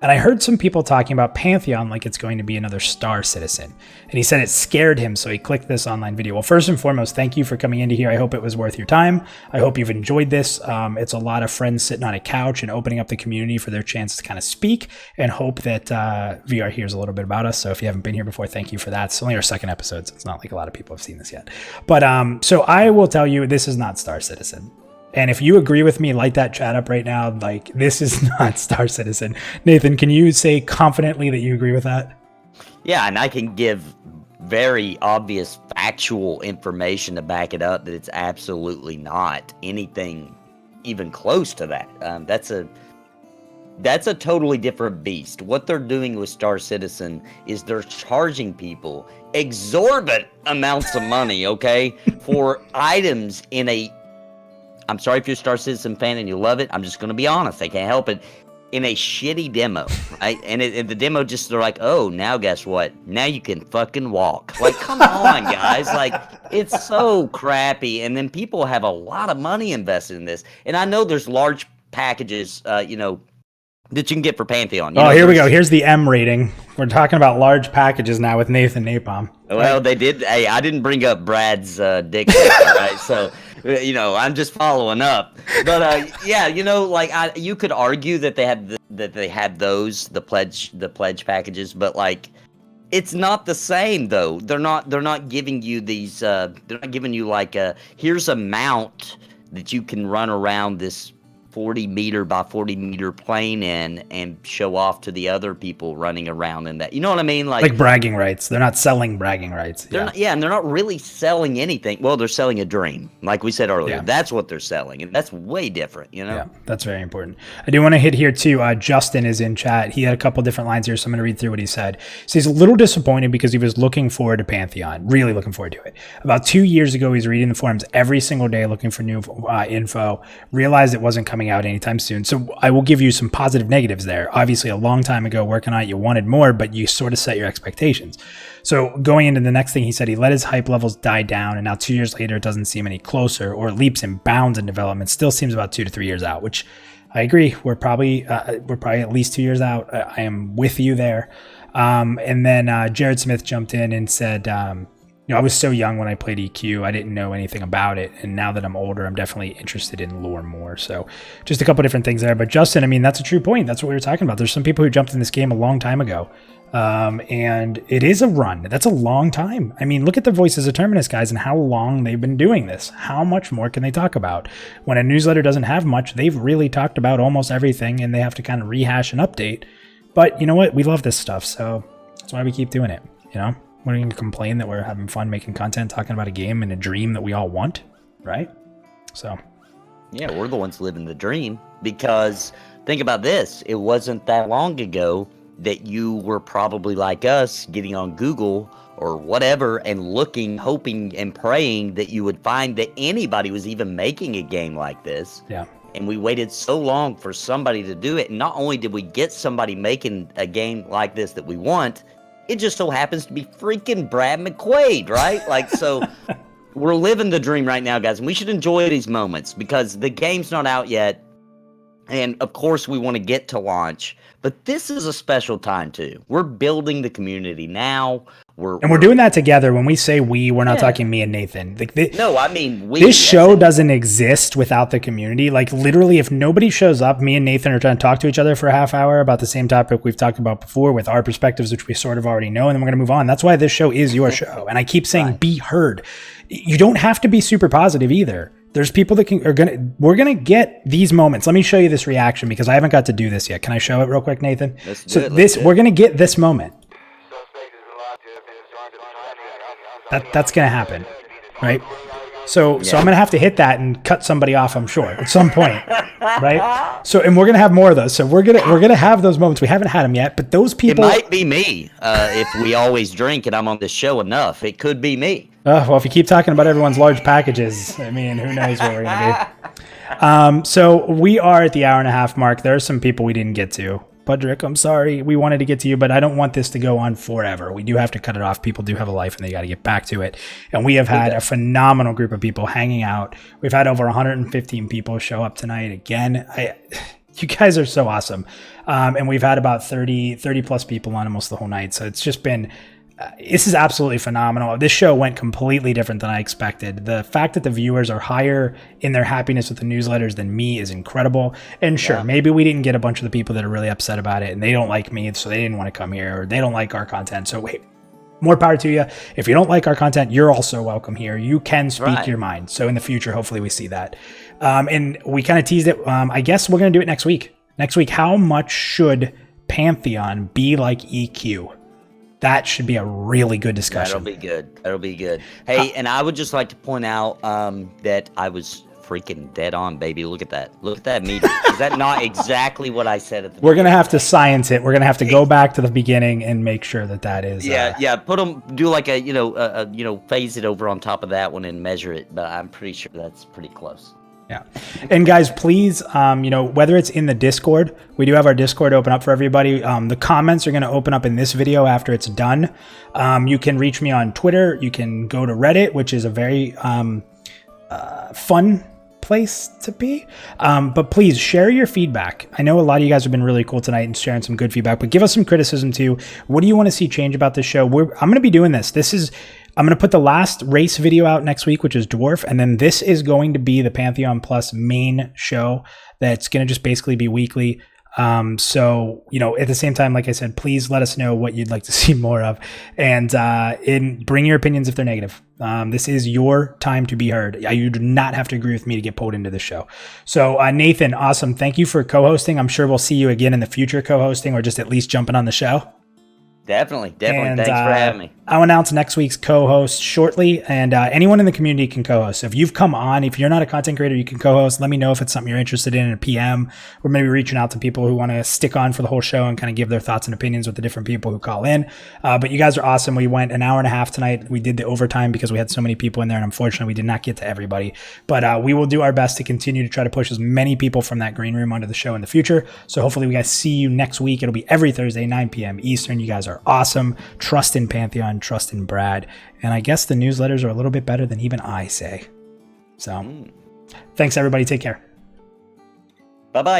and I heard some people talking about Pantheon like it's going to be another Star Citizen. And he said it scared him, so he clicked this online video. Well, first and foremost, thank you for coming into here. I hope it was worth your time. I hope you've enjoyed this. It's a lot of friends sitting on a couch and opening up the community for their chance to kind of speak, and hope that VR hears a little bit about us. So if you haven't been here before, thank you for that. It's only our second episode, so it's not like a lot of people have seen this yet. But so I will tell you, this is not Star Citizen. And if you agree with me, light that chat up right now. Like, this is not Star Citizen. Nathan, can you say confidently that you agree with that? Yeah, and I can give very obvious factual information to back it up that it's absolutely not anything even close to that. That's a totally different beast. What they're doing with Star Citizen is they're charging people exorbitant amounts of money, okay, for items in a... I'm sorry if you're a Star Citizen fan and you love it. I'm just going to be honest. I can't help it. In a shitty demo, right? And the demo just, they're like, oh, now guess what? Now you can fucking walk. Like, come on, guys. Like, it's so crappy. And then people have a lot of money invested in this. And I know there's large packages, that you can get for Pantheon. Here we go. Here's the M rating. We're talking about large packages now with Nathan Napalm. Well, they did. Hey, I didn't bring up Brad's dick pic, right? So, I'm just following up. But you could argue that they had those the pledge packages, but like, it's not the same though. They're not giving you these. They're not giving you like here's a mount that you can run around this 40 meter by 40 meter plane in and show off to the other people running around in that. You know what I mean? Like bragging rights. They're not selling bragging rights. And they're not really selling anything. Well, they're selling a dream. Like we said earlier, that's what they're selling. And that's way different, Yeah, that's very important. I do want to hit here too. Justin is in chat. He had a couple different lines here, so I'm going to read through what he said. So he's a little disappointed because he was looking forward to Pantheon, really looking forward to it. About 2 years ago, he's reading the forums every single day looking for new info, realized it wasn't coming out anytime soon. So I will give you some positive negatives there. Obviously, a long time ago working on it, you wanted more, but you sort of set your expectations. So going into the next thing, he said he let his hype levels die down, and now 2 years later, it doesn't seem any closer, or leaps and bounds in development. Still seems about 2 to 3 years out, which I agree. We're probably at least 2 years out. I am with you there. And then Jared Smith jumped in and said, I was so young when I played EQ. I didn't know anything about it. And now that I'm older, I'm definitely interested in lore more. So just a couple different things there. But Justin, I mean, that's a true point. That's what we were talking about. There's some people who jumped in this game a long time ago. And it is a run. That's a long time. I mean, look at the Voices of Terminus guys and how long they've been doing this. How much more can they talk about? When a newsletter doesn't have much, they've really talked about almost everything, and they have to kind of rehash and update. But you know what? We love this stuff. So that's why we keep doing it, We're going to complain that we're having fun making content, talking about a game and a dream that we all want, right? So, yeah, we're the ones living the dream, because think about this. It wasn't that long ago that you were probably like us, getting on Google or whatever and looking, hoping and praying that you would find that anybody was even making a game like this. Yeah. And we waited so long for somebody to do it. And not only did we get somebody making a game like this that we want, it just so happens to be freaking Brad McQuaid, right? Like, so we're living the dream right now, guys. And we should enjoy these moments because the game's not out yet. And of course, we want to get to launch. But this is a special time, too. We're building the community now. We're doing that together. When we say we're not talking me and Nathan. No, I mean we. This show doesn't exist without the community. Like, literally, if nobody shows up, me and Nathan are trying to talk to each other for a half hour about the same topic we've talked about before with our perspectives, which we sort of already know, and then we're going to move on. That's why this show is your show. And I keep saying be heard. You don't have to be super positive either. There's people that we're gonna get these moments. Let me show you this reaction because I haven't got to do this yet. Can I show it real quick, Nathan? We're gonna get this moment. That's gonna happen, right? So I'm gonna have to hit that and cut somebody off, I'm sure, at some point, right? So, and we're gonna have more of those. So we're gonna have those moments. We haven't had them yet, but those people. It might be me if we always drink and I'm on this show enough. It could be me. Well, if you keep talking about everyone's large packages, I mean, who knows where we're gonna be. So we are at the hour and a half mark. There are some people we didn't get to. Budrick, I'm sorry. We wanted to get to you, but I don't want this to go on forever. We do have to cut it off. People do have a life and they got to get back to it. And we have had a phenomenal group of people hanging out. We've had over 115 people show up tonight again. You guys are so awesome. And we've had about 30 plus people on almost the whole night. So it's just been, this is absolutely phenomenal. This show went completely different than I expected. The fact that the viewers are higher in their happiness with the newsletters than me is incredible. And sure, maybe we didn't get a bunch of the people that are really upset about it and they don't like me, so they didn't want to come here, or they don't like our content. So wait, more power to you. If you don't like our content, you're also welcome here. You can speak your mind. So in the future, hopefully we see that. And we kind of teased it. I guess we're going to do it next week. Next week, how much should Pantheon be like EQ? That should be a really good discussion. That'll be good. Hey, and I would just like to point out that I was freaking dead on, baby. Look at that. Look at that meter. Is that not exactly what I said at the beginning? We're going to have to science it. We're going to have to go back to the beginning and make sure that is. Yeah. Do like a phase it over on top of that one and measure it. But I'm pretty sure that's pretty close. Yeah. And guys, please, whether it's in the Discord, we do have our Discord open up for everybody. The comments are going to open up in this video after it's done. You can reach me on Twitter. You can go to Reddit, which is a very fun place to be. But please share your feedback. I know a lot of you guys have been really cool tonight and sharing some good feedback, but give us some criticism too. What do you want to see change about this show? I'm going to be doing this. I'm going to put the last race video out next week, which is Dwarf. And then this is going to be the Pantheon Plus main show that's going to just basically be weekly. So, at the same time, like I said, please let us know what you'd like to see more of, and bring your opinions if they're negative. This is your time to be heard. You do not have to agree with me to get pulled into this show. So, Nathan, awesome. Thank you for co-hosting. I'm sure we'll see you again in the future co-hosting, or just at least jumping on the show. Definitely. And, thanks for having me. I'll announce next week's co-host shortly, and anyone in the community can co-host. So if you've come on, if you're not a content creator, you can co-host. Let me know if it's something you're interested in a PM. We're maybe reaching out to people who want to stick on for the whole show and kind of give their thoughts and opinions with the different people who call in. But you guys are awesome. We went an hour and a half tonight. We did the overtime because we had so many people in there, and unfortunately we did not get to everybody. But we will do our best to continue to try to push as many people from that green room onto the show in the future. So hopefully we guys see you next week. It'll be every Thursday, 9 p.m. Eastern. You guys are awesome. Trust in Pantheon, trust in Brad. And I guess the newsletters are a little bit better than even I say. So thanks, everybody. Take care. Bye-bye.